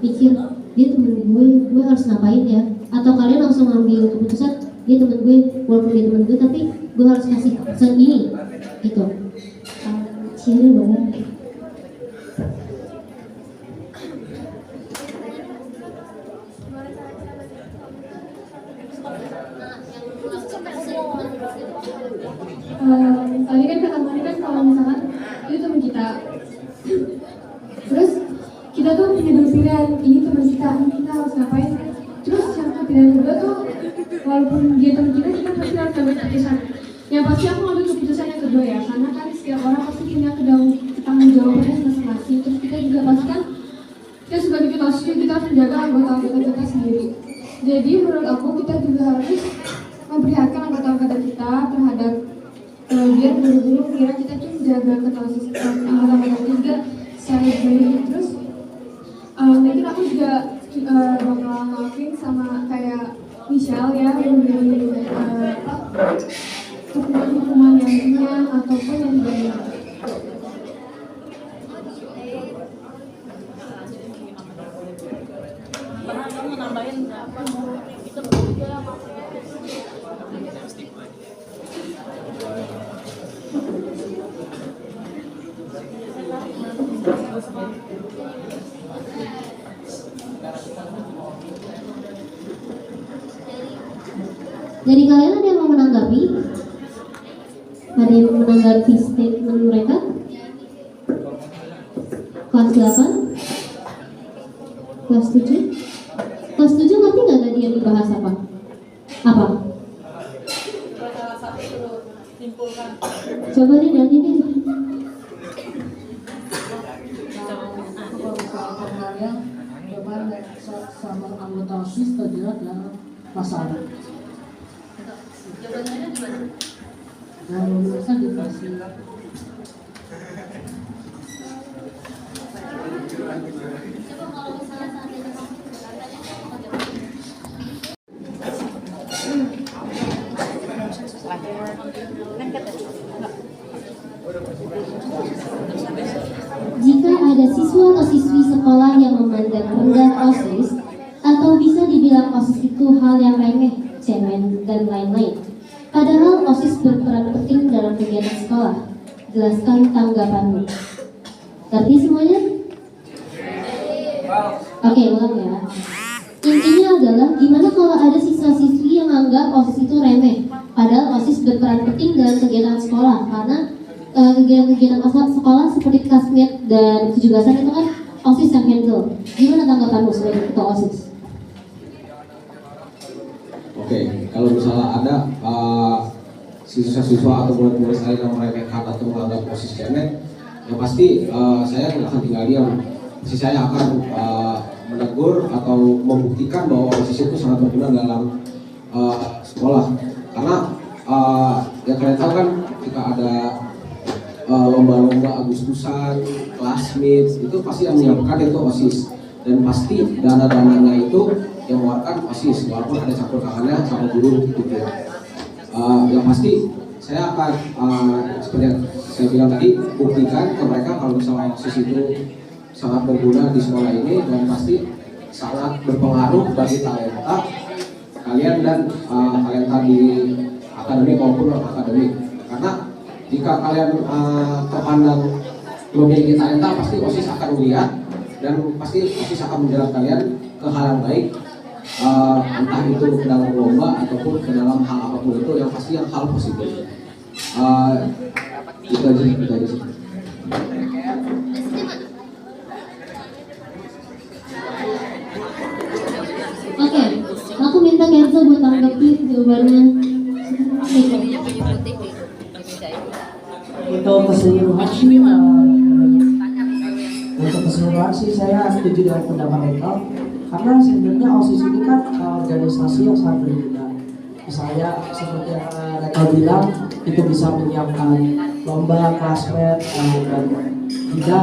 pikir dia temen gue harus ngapain ya? Atau kalian langsung ngambil keputusan, dia temen gue, walaupun dia temen gue, tapi gue harus kasih pesan ini, gitu. Ciri banget. Tadi kan kata Mari kan kalau misalkan itu teman kita, terus kita tuh punya dua pilihan, ini teman kita harus ngapain. Terus yang pilihan kedua tuh, walaupun dia teman kita pasti harus ambil keputusan. Yang pasti aku ambil keputusan yang kedua ya, karena kan setiap orang pasti punya tanggung jawabnya masing-masing. Terus kita juga pasti kan, kita sebagai ketua OSIS kita harus menjaga anggota-anggota kita sendiri. Jadi menurut aku kita juga harus memperlihatkan anggota-anggota kita terhadap biar guru-guru kira kita tuh menjaga ketua OSIS anggota-anggota juga secara baik. Terus mungkin aku juga bakal ngelakuin sama kayak Michelle ya, memberi hukuman yang ringan ataupun yang tidak ringan. Dari kalian ada yang mau menanggapi? Ada yang menanggapi statement mereka? Kelas 8? Kelas 7? Kelas 7 ngerti nggak tadi yang dibahas apa? Apa? Coba deh Dani deh. Kalian coba sama anggota OSIS terjerat dalam pasal. Jawabannya gimana? Kalau merasa depresi. Coba kalau misalnya seandainya kamu katanya apa gitu? Jika ada siswa atau siswi sekolah yang memandang rendah OSIS, atau bisa dibilang OSIS itu hal yang remeh, cemen, dan lain-lain. Padahal OSIS berperan penting dalam kegiatan sekolah. Jelaskan tanggapanmu. Ngerti semuanya? Oke, ulang ya. Intinya adalah gimana kalau ada siswa-siswi yang anggap OSIS itu remeh, padahal OSIS berperan penting dalam kegiatan sekolah, karena kegiatan-kegiatan sekolah seperti classmate dan kejugasan itu kan OSIS yang handle. Gimana tanggapanmu sebagai ketua OSIS? Oke, kalau misalnya ada siswa-siswa atau murid-murid saya yang meremehkan atau menganggap OSIS remeh, ya pasti saya tidak akan tinggal diam. Pasti saya akan menegur atau membuktikan bahwa OSIS itu sangat berguna dalam sekolah. Karena ya kalian tahu kan ketika ada lomba-lomba Agustusan, classmates, itu pasti yang menyiapkan itu OSIS, dan pasti dana-dananya itu yang mengeluarkan OSIS, walaupun ada campur tangannya sama guru gitu ya. Yang pasti saya akan seperti yang saya bilang tadi, buktikan ke mereka kalau misalnya OSIS itu sangat berguna di sekolah ini dan pasti sangat berpengaruh bagi talenta kalian dan talenta di akademik maupun non akademik. Karena jika kalian terpandang memiliki talenta, pasti OSIS akan melihat dan pasti OSIS akan menjerat kalian ke hal yang baik, entah itu ke dalam lomba ataupun ke dalam hal apapun itu, yang pasti yang hal positif. Itu aja sih. Oke, aku minta Kenzo buat tanggapi jawabannya. Untuk keseluruhan sih saya setuju dengan pendapat Eko, karena sebenarnya OSIS ini kan organisasi yang sangat berguna. Misalnya seperti yang Eko bilang, itu bisa menyiapkan lomba, classmate, dan juga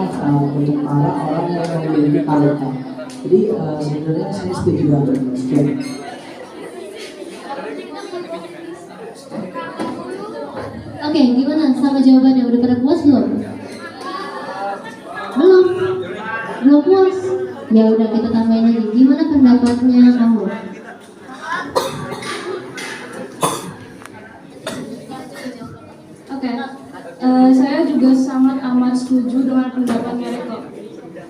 untuk para orang yang memiliki talenta. Jadi sebenarnya saya setuju dengan sekian. Oke, gimana sama jawabannya? Udah pada puas belum? Belum? Belum puas? Ya udah, kita tambahin lagi. Gimana pendapatnya kamu? Oke, saya juga sangat amat setuju dengan pendapatnya Reko.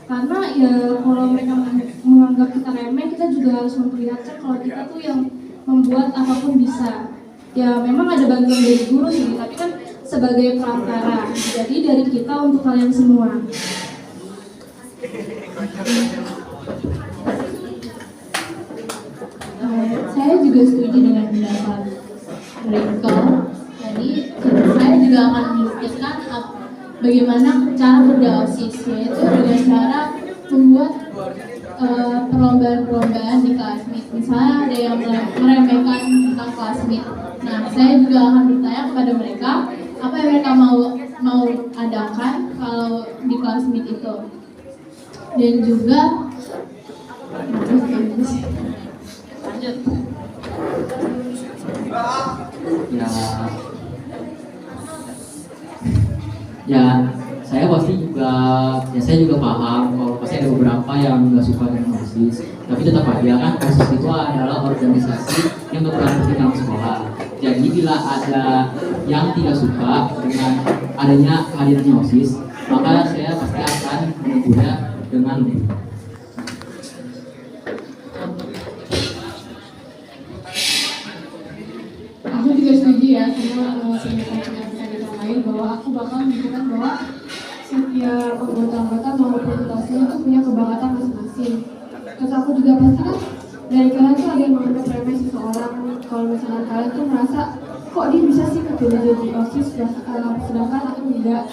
Karena ya kalau mereka menganggap kita remeh, kita juga harus memperlihatkan kalau kita tuh yang membuat apapun bisa. Ya memang ada bantuan dari guru sih, tapi kan sebagai perantara. Jadi dari kita untuk kalian semua. Saya juga setuju dengan pendapat Reko. Jadi saya juga akan memikirkan bagaimana cara kerja OSIS, yaitu dengan cara membuat perlombaan-perlombaan di classmate. Misalnya ada yang meremehkan tentang classmate. Nah, saya juga akan bertanya kepada mereka apa yang mereka mau adakan kalau di classmate itu. Dan juga lanjut. Ya saya pasti juga, saya juga paham kalau pasti ada beberapa yang nggak suka dengan OSIS, tapi tetap aja kan OSIS itu adalah organisasi yang berperan penting dalam sekolah. Jadi bila ada yang tidak suka dengan adanya kehadirannya OSIS, maka saya pasti akan menegurnya dengan lembut. Aku juga setuju ya sama pendapat yang lain, bahwa aku bakal menunjukkan bahwa setiap anggota-anggota maupun kelasnya itu punya kebanggaan masing-masing. Terus aku juga pasti kan dari kalian tuh ada yang menganggap remeh seseorang. Kalau misalnya kalian tuh merasa kok dia bisa sih kepilih jadi OSIS sedangkan aku tidak.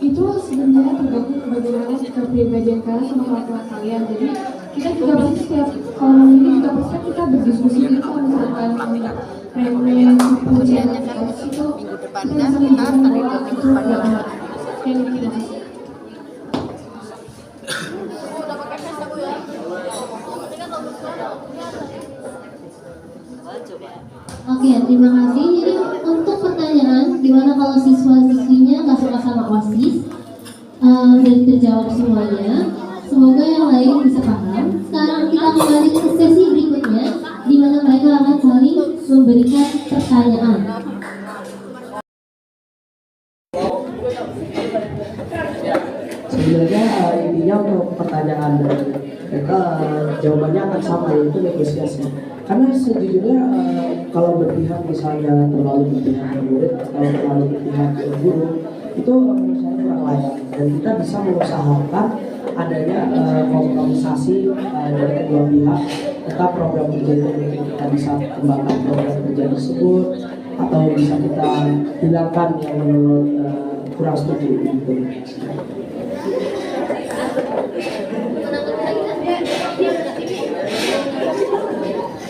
Itu sebenarnya tergantung bagaimana kepribadian kalian sama kelakuan kalian. Jadi kita juga pasti setiap kalau ini juga pasti kita berdiskusi gitu kalau misalkan remeh ujian itu kita bisa menunjukkan bahwa itu yang tidak sih. Oke, terima kasih. Jadi untuk pertanyaan, dimana kalau siswa-siswinya nggak suka sama OSIS, dan terjawab semuanya. Semoga yang lain bisa paham. Sekarang kita kembali ke sesi berikutnya, di mana mereka akan saling memberikan pertanyaan. Sebenarnya intinya untuk pertanyaan dari mereka jawabannya akan sama, yaitu negosiasi. Karena sejujurnya kalau berpihak misalnya terlalu berpihak ke murid atau terlalu berpihak ke guru, itu menurut saya kurang layak, dan kita bisa mengusahakan adanya kompromisasi dari kedua pihak. Tetap program kerja itu mungkin kita bisa kembangkan program kerja tersebut, atau bisa kita hilangkan yang menurut kurang setuju gitu.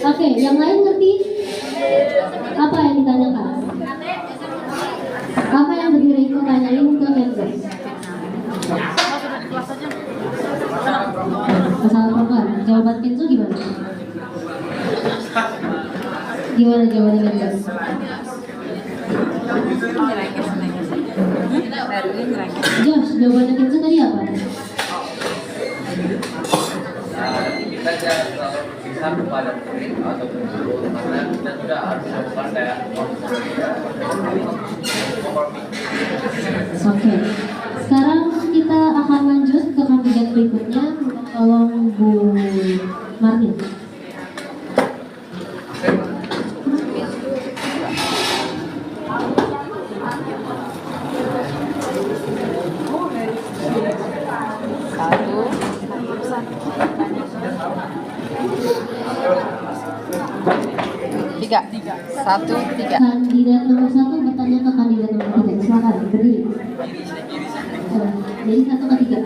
Oke, yang lain ngerti apa yang ditanyakan? Apa yang berdiri ikut tanyain ke Kenzo? Masalah program, jawaban Kenzo gimana? Gimana jawabannya Kenzo? Josh, jawabannya Kenzo tadi apa? Kita jangan bisa kepada murid atau guru, karena kita juga harus melakukan kayak Oke, sekarang kita akan lanjut ke kandidat berikutnya. Tolong Bu Marni. Kandidat nomor 1 bertanya ke kandidat nomor 3. Silakan berdiri. Jadi 1 ke 3.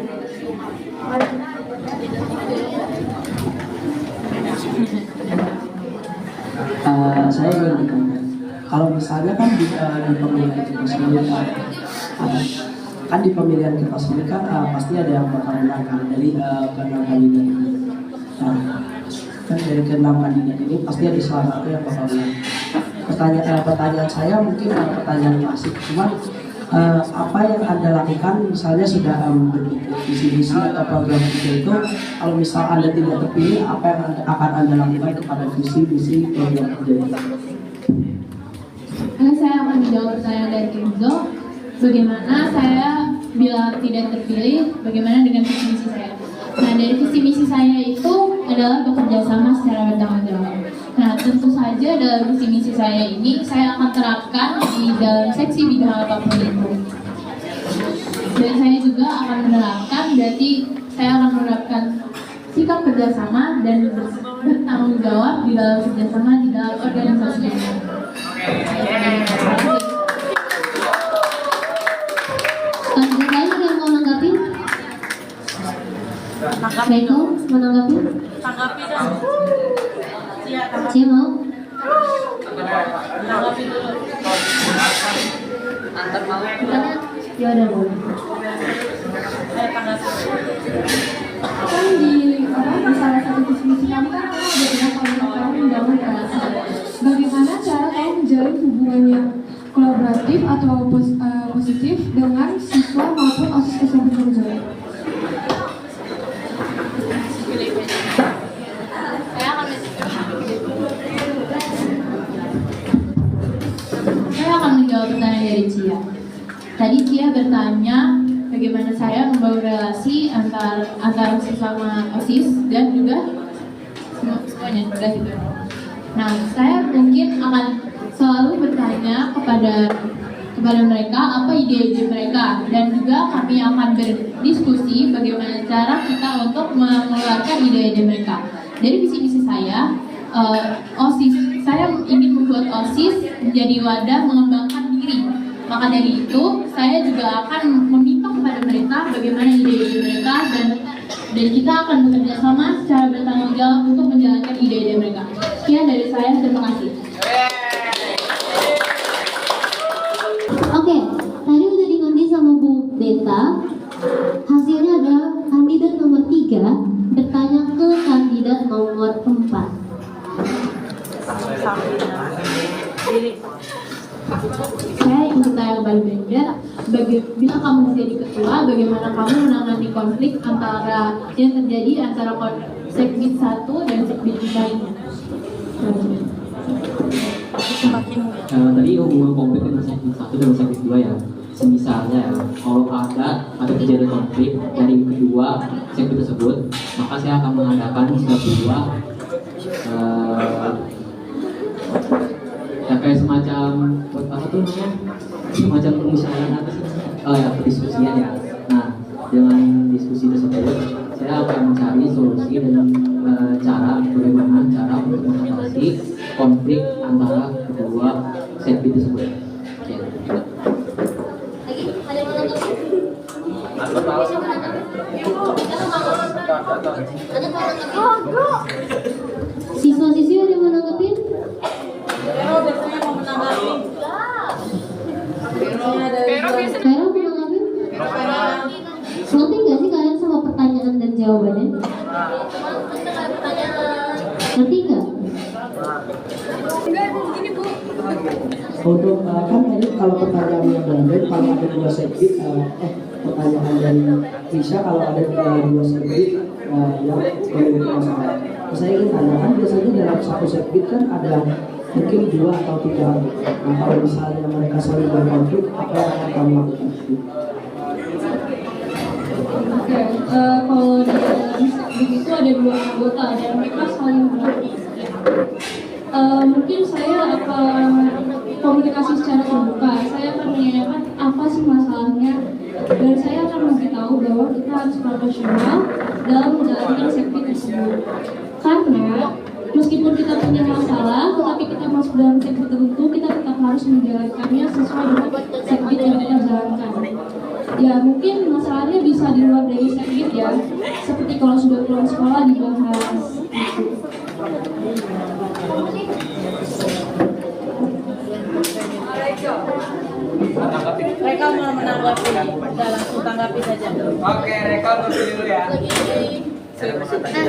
Saya ingin bertanya, kalau misalnya kan di pemilihan kita sendiri kan di pemilihan kita sendiri kan pasti ada yang bakal menang dari ke-6 kandidat ini. Nah, kan dari ke-6 kandidat ini pasti ada salah satu yang bakal menang. Pertanyaan saya mungkin pertanyaan klasik, cuman apa yang Anda lakukan misalnya sudah berpikir visi-visi atau program kerja itu, kalau misal Anda tidak terpilih, apa yang akan Anda lakukan kepada visi-visi program kerja itu? Saya akan menjawab pertanyaan dari Kenzo. Bagaimana saya bila tidak terpilih, bagaimana dengan visi misi saya? Nah, dari visi misi saya itu adalah bekerja sama secara bertanggung jawab. Nah, tentu saja dalam visi misi saya ini saya akan terapkan di dalam seksi bidang apapun itu. Dan saya juga akan menerapkan, berarti saya akan menerapkan sikap kerjasama dan bertanggung jawab di dalam kerjasama di dalam organisasi ini. Kandidat lain ada yang mau menanggapi? Reko, menanggapi? Tanggapi dong. Cia mau? Tanggapi dulu. Antar mau. Ya udah boleh. Saya tanggapi. Kan di salah satu visi misi kami kan ada beberapa kamu membangun relasi. Bagaimana cara kamu menjalin hubungan yang kolaboratif atau positif dengan siswa maupun OSIS SMP Kerjaan? Saya akan menjawab pertanyaan dari Cia. Tadi Cia bertanya bagaimana saya membangun relasi antara sesama OSIS dan juga semuanya juga gitu. Nah, saya mungkin akan selalu bertanya kepada mereka apa ide-ide mereka, dan juga kami akan berdiskusi bagaimana cara kita untuk mengeluarkan ide-ide mereka. Dari visi-visi saya, OSIS, saya ingin membuat OSIS menjadi wadah mengembangkan diri. Maka dari itu, saya juga akan meminta kepada mereka bagaimana ide-ide mereka, dan dan kita akan bekerja sama secara bertanggung jawab untuk menjalankan ide-ide mereka. Sekian dari saya, terima kasih. Oke, tadi udah dikondi sama Bu Beta. Hasilnya ada kandidat nomor 3 bertanya ke kandidat nomor 4. Saya ingin bertanya kepada Brenda, bila kamu menjadi ketua, bagaimana kamu menangani konflik yang terjadi antara Sekbid 1 dan Sekbid lainnya? Tadi hubungan konflik dengan Sekbid 1 dan Sekbid 2 ya. Semisalnya kalau ada kejadian konflik dari kedua Sekbid tersebut, maka saya akan mengadakan sebuah ya kayak semacam apa tuh namanya, semacam permusyawaratan apa sih? Oh ya, pendiskusian ya. Nah, dengan diskusi tersebut saya akan mencari solusi dan cara bagaimana cara untuk mengatasi konflik antara kedua Sekbid tersebut. Oke. Lagi ada yang mau nonton? Bisa menonton? Ada mau nonton? Siswa-siswi ada yang mau nanggepin? Biasanya mau menanggapi. Biasanya ada Vera mau nanggepin? Ngerti nggak sih kalian sama pertanyaan dan jawabannya? Ngerti nggak? Untuk kan tadi kalau pertanyaan yang Brandon, kalau ada dua Sekbid, pertanyaan dari Risha, kalau ada dua Sekbid yang memiliki masalah. Saya ingin tanyakan, biasanya dalam satu Sekbid kan ada mungkin 2 atau 3. Nah, kalau misalnya mereka saling berkonflik, apa yang akan kamu lakukan? Oke, kalau di dalam Sekbid itu ada 2 anggota dan mereka saling berkonflik. Mungkin saya akan komunikasi secara terbuka. Saya akan menanyakan apa sih masalahnya, dan saya akan memberitahu bahwa kita harus profesional dalam menjalankan Sekbid tersebut. Karena meskipun kita punya masalah, tetapi kita masuk dalam Sekbid tertentu, kita tetap harus menjalankannya sesuai dengan Sekbid yang kita jalankan. Ya mungkin masalahnya bisa di luar dari Sekbid ya, seperti kalau sudah pulang sekolah dibahas. mereka mau menanggapi, udah langsung tanggapi saja. Oke, Reka dulu ya.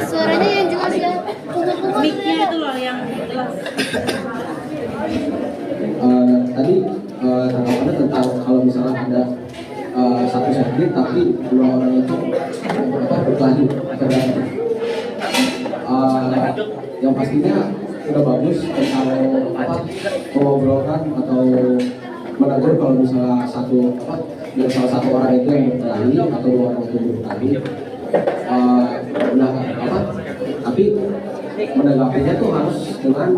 Suaranya yang jelas ya. Mic-nya itu loh yang jelas. Tadi tanggapannya tentang kalau misalnya ada satu Sekbid tapi 2 orang itu berkelahi atau berantem. Yang pastinya udah bagus kalau mengobrolkan atau menegur kalau misalnya salah satu orang itu yang berkelahi atau 2 orang itu berkelahi. Tapi menanggapinya tuh harus dengan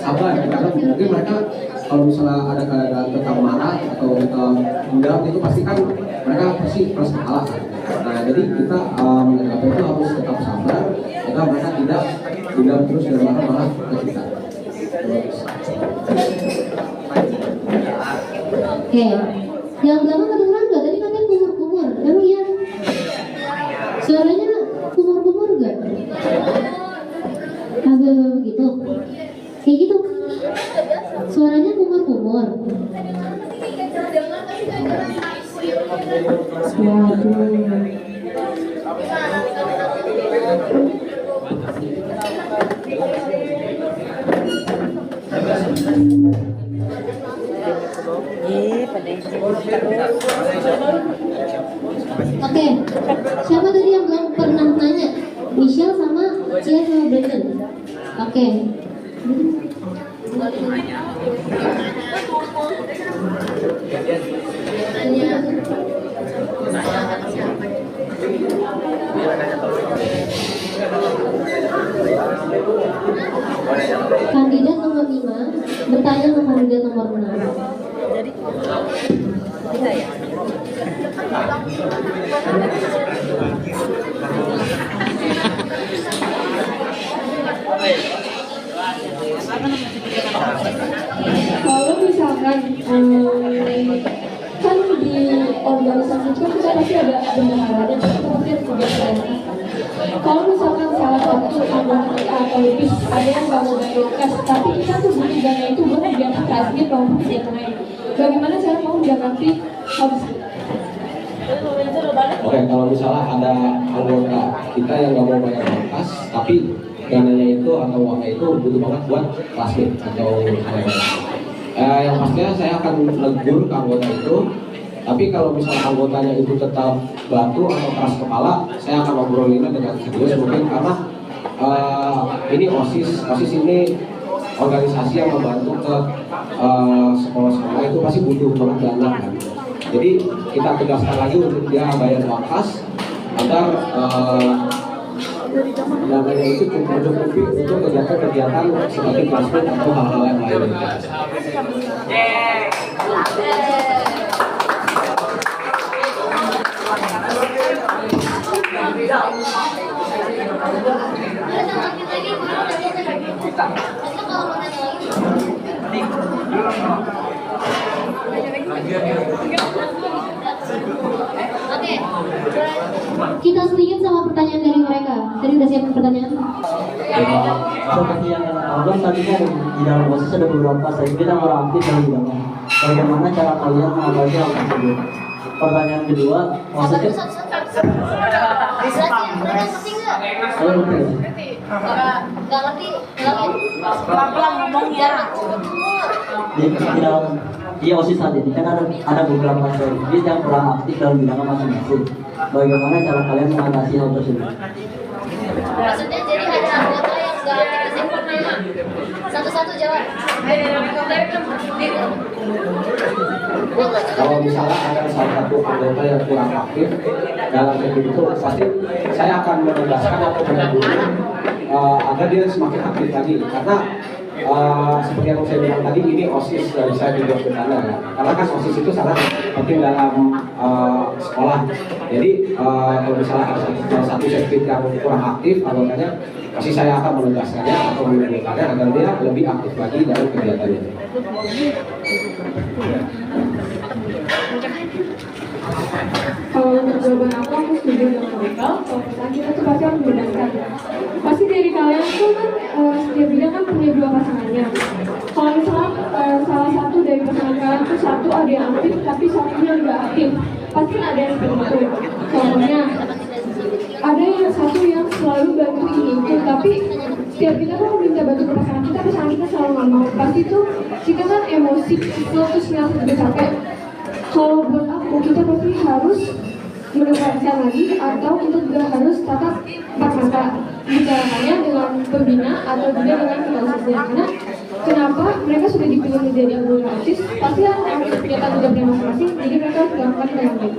sabar, karena mungkin mereka kalau misalnya ada keadaan tetap marah atau kita dendam itu pasti kan mereka pasti merasa kalah. Nah, jadi kita menanggapi itu harus tetap sabar agar mereka tidak dendam terus dan marah ke kita. Oke, yang belakang kedengeran nggak? Tadi katanya kumur-kumur, emang iya? Suaranya kumur-kumur nggak? Agak begitu, kayak gitu. Suaranya kumur-kumur. Oke, siapa tadi yang belum pernah nanya? Michelle sama Cia sama Brandon. Oke. Kandidat nomor 5 bertanya ke kandidat nomor 6. Kalau misalkan kan di organisasi itu kita pasti ada bendahara dan kita pasti ada kegiatan. Kalau misalkan salah satu anggota kita atau lebih ada yang nggak mau bayar kas, tapi kita tuh butuh dana itu buat kegiatan kasih maupun kegiatan lain. Bagaimana cara mau menanggapi hal tersebut? Oke, kalau misalnya ada anggota kita yang nggak mau bayar kas, tapi dananya itu atau uangnya itu butuh banget buat klasik atau hal-hal. Yang pastinya saya akan menegur ke anggota itu. Tapi kalau misalnya anggotanya itu tetap batu atau keras kepala, saya akan ngobrolinnya dengan serius mungkin karena ini OSIS ini organisasi yang membantu ke sekolah-sekolah itu pasti butuh banget dana kan. Jadi kita tegaskan lagi untuk dia bayar uang kas agar dananya itu cukup mencukupi untuk kegiatan-kegiatan seperti classroom atau hal-hal yang lain. Kita sedikit sama pertanyaan dari mereka. Tadi udah siapin pertanyaan? Seperti yang abang tadi kan di dalam OSIS ada beberapa saya kita orang aktif dalam bidangnya. Bagaimana cara kalian mengatasi hal tersebut? Pertanyaan kedua, maksudnya saya ngerti. Nggak ngerti, Pelan-pelan ngomongnya. Di OSIS saat ini kan ada beberapa service yang kurang aktif dalam bidangnya masing-masing. Bagaimana cara kalian mengatasi hal tersebut? maksudnya jadi ada anggota yang nggak aktif sempurna. Satu-satu jawab. Kalau misalnya ada salah satu anggota yang kurang aktif dalam hidup itu, pasti saya akan menegaskan atau menegur agar dia semakin aktif lagi. Karena seperti yang saya bilang tadi, ini OSIS dari saya juga ke sana ya. Karena kan OSIS itu sangat penting dalam sekolah. Jadi kalau misalnya ada salah satu safety yang kurang aktif anggotanya, pasti saya akan menegaskannya atau menegurkannya agar dia lebih aktif lagi dalam kegiatannya. Kalau untuk jawaban aku setuju dengan mereka. Kalau misalnya kita tuh pasti harus membedakan. Pasti dari kalian tuh kan setiap bidang kan punya dua pasangannya. Kalau misalnya salah satu dari pasangan kalian tuh satu ada yang aktif tapi satunya nggak aktif, pasti kan ada yang seperti itu. Contohnya ada yang satu yang selalu bantu ini itu, tapi setiap kita kan minta bantu ke pasangan kita selalu nggak mau. Pasti tuh kita kan emosi, terus yang juga capek. Kalau buat aku, kita pasti harus mendengarkan lagi atau kita juga harus tatap empat mata bicarakannya dengan pembina atau juga dengan kelasnya. Karena kenapa mereka sudah dipilih menjadi anggota OSIS, pasti harus punya tanggung jawab masing-masing, jadi mereka harus melakukan dengan baik.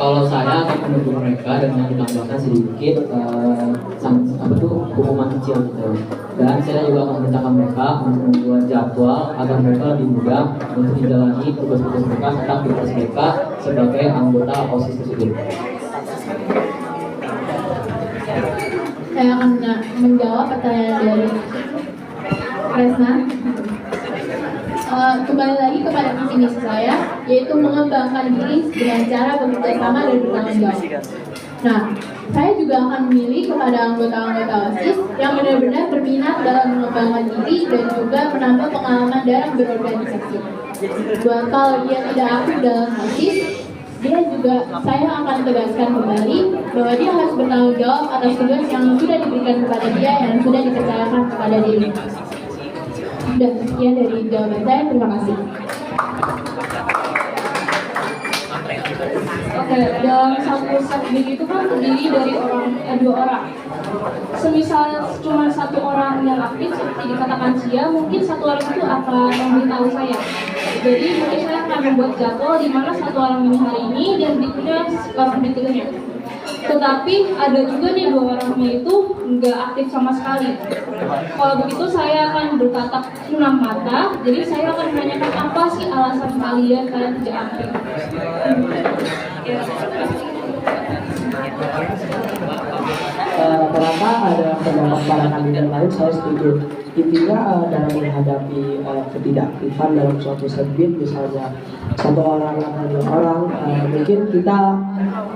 Kalau saya akan mendukung mereka dengan menambahkan sedikit hukuman kecil gitu. Dan saya juga akan memerintahkan mereka untuk membuat jadwal agar mereka lebih mudah untuk menjalani tugas-tugas mereka serta aktivitas mereka sebagai anggota OSIS tersebut. Saya akan menjawab pertanyaan dari Resna. Kembali lagi kepada visi misi saya, yaitu mengembangkan diri dengan cara bekerja sama dan bertanggung jawab. Nah, saya juga akan memilih kepada anggota-anggota OSIS yang benar-benar berminat dalam mengembangkan diri dan juga menambah pengalaman dalam berorganisasi. Buat kalau dia tidak aktif dalam OSIS, saya akan tegaskan kembali bahwa dia harus bertanggung jawab atas tugas yang sudah diberikan kepada dia, yang sudah dipercayakan kepada dirinya. Dan sekian dari jawaban saya, terima kasih. Oke, dalam satu set itu kan terdiri dari dua orang. Semisal cuma satu orang yang aktif seperti dikatakan Cia, mungkin satu orang itu akan memberitahu saya. Jadi mungkin saya akan membuat jadwal di mana satu orang ini hari ini dan berikutnya orang berikutnya. Tetapi ada juga nih dua orangnya itu nggak aktif sama sekali. Kalau begitu saya akan bertatap enam mata. Jadi saya akan menanyakan apa sih alasan kalian tidak aktif. rata-rata ada pendapat para kandidat lain saya setuju. Intinya dalam menghadapi ketidakaktifan dalam suatu sirkuit, misalnya satu orang atau dua orang, mungkin kita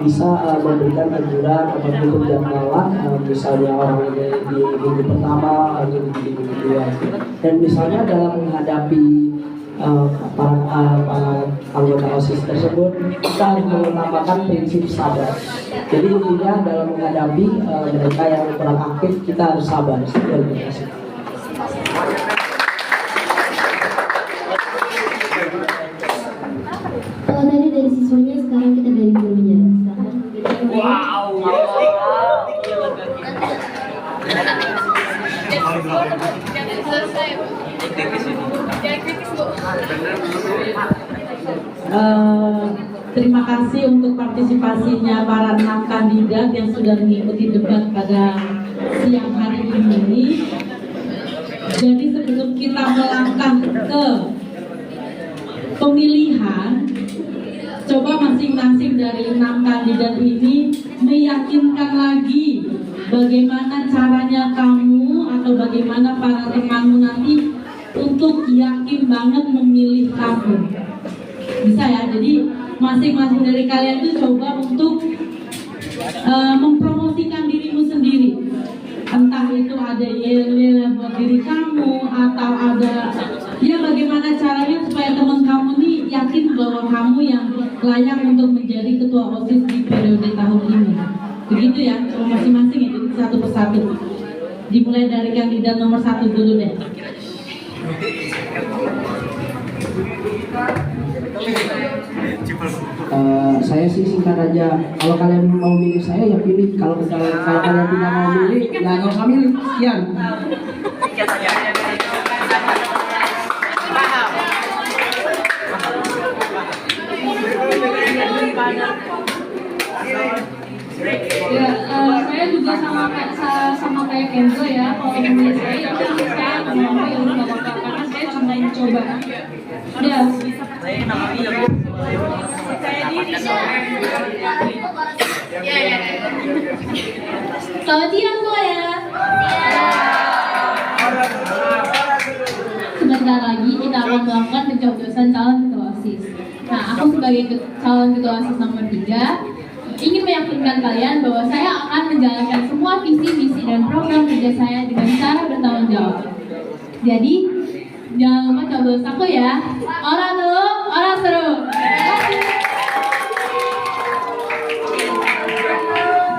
bisa memberikan anjuran ataupun penjadwalan, misalnya orang ini di minggu pertama, orang ini di minggu kedua. Dan misalnya dalam menghadapi para anggota OSIS tersebut, kita harus mengutamakan prinsip sabar. Jadi intinya dalam menghadapi mereka yang kurang aktif, kita harus sabar. Terima kasih. Kalau tadi dari siswanya, sekarang kita dari gurunya. Wow. Terima kasih untuk partisipasinya para 6 kandidat yang sudah mengikuti debat pada siang hari ini. Jadi sebelum kita melangkah ke pemilihan, coba masing-masing dari 6 kandidat ini meyakinkan lagi bagaimana caranya kamu atau bagaimana para temanmu nanti untuk yakin banget memilih kamu. Bisa ya, jadi masing-masing dari kalian itu coba untuk mempromosikan dirimu sendiri. Entah itu ada yel-yel buat diri kamu, atau ada ya bagaimana caranya supaya teman kamu nih yakin bahwa kamu yang layak untuk menjadi ketua OSIS di periode tahun ini. Begitu ya, masing-masing ya, jadi satu persatu. Dimulai dari kandidat nomor 1 dulu deh. Saya sih singkat aja. Kalau kalian mau milih saya ya pilih. Kalau kalian tidak mau milih, ya nggak usah milih. Sekian. Ya, saya juga sama kayak Kenzo ya. Kalau memilih saya, ya udah saya nggak mau ya udah nggak apa-apa karena saya cuma ingin coba. Ya. Selamat siang semua ya. Sebentar lagi kita akan melakukan pencoblosan calon ketua OSIS. Nah, aku sebagai calon ketua OSIS nomor 3 ingin meyakinkan kalian bahwa saya akan menjalankan semua visi, misi, dan program kerja saya dengan cara bertanggung jawab. Jadi, jangan lupa coblos aku ya. Orang dulu, orang seru.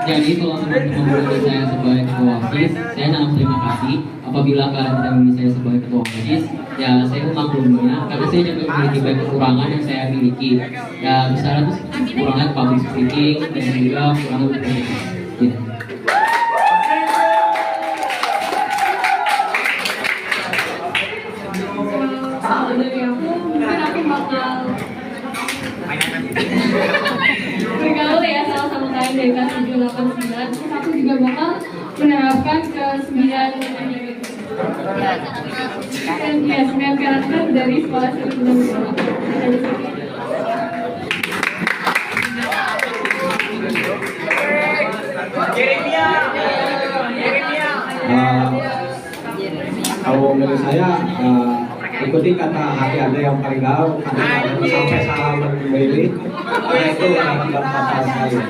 Jadi kalau teman-teman memilih saya sebagai ketua OSIS, saya sangat terima kasih. Apabila kalian tidak memilih saya sebagai ketua OSIS, ya saya memakluminya karena saya juga memiliki banyak kekurangan yang saya miliki. Ya misalnya itu kekurangan public speaking dan juga kekurangan berkomunikasi. Kalau dari aku, mungkin aku bakal bergaul ya sama kalian dari kelas 7, 8, 9. Terus aku juga bakal menerapkan ke 9 karakter dari sekolah sebelum Kalau menurut saya ikuti kata hati Anda yang paling dalam, sampai salah memilih, karena itu tidak kata saya.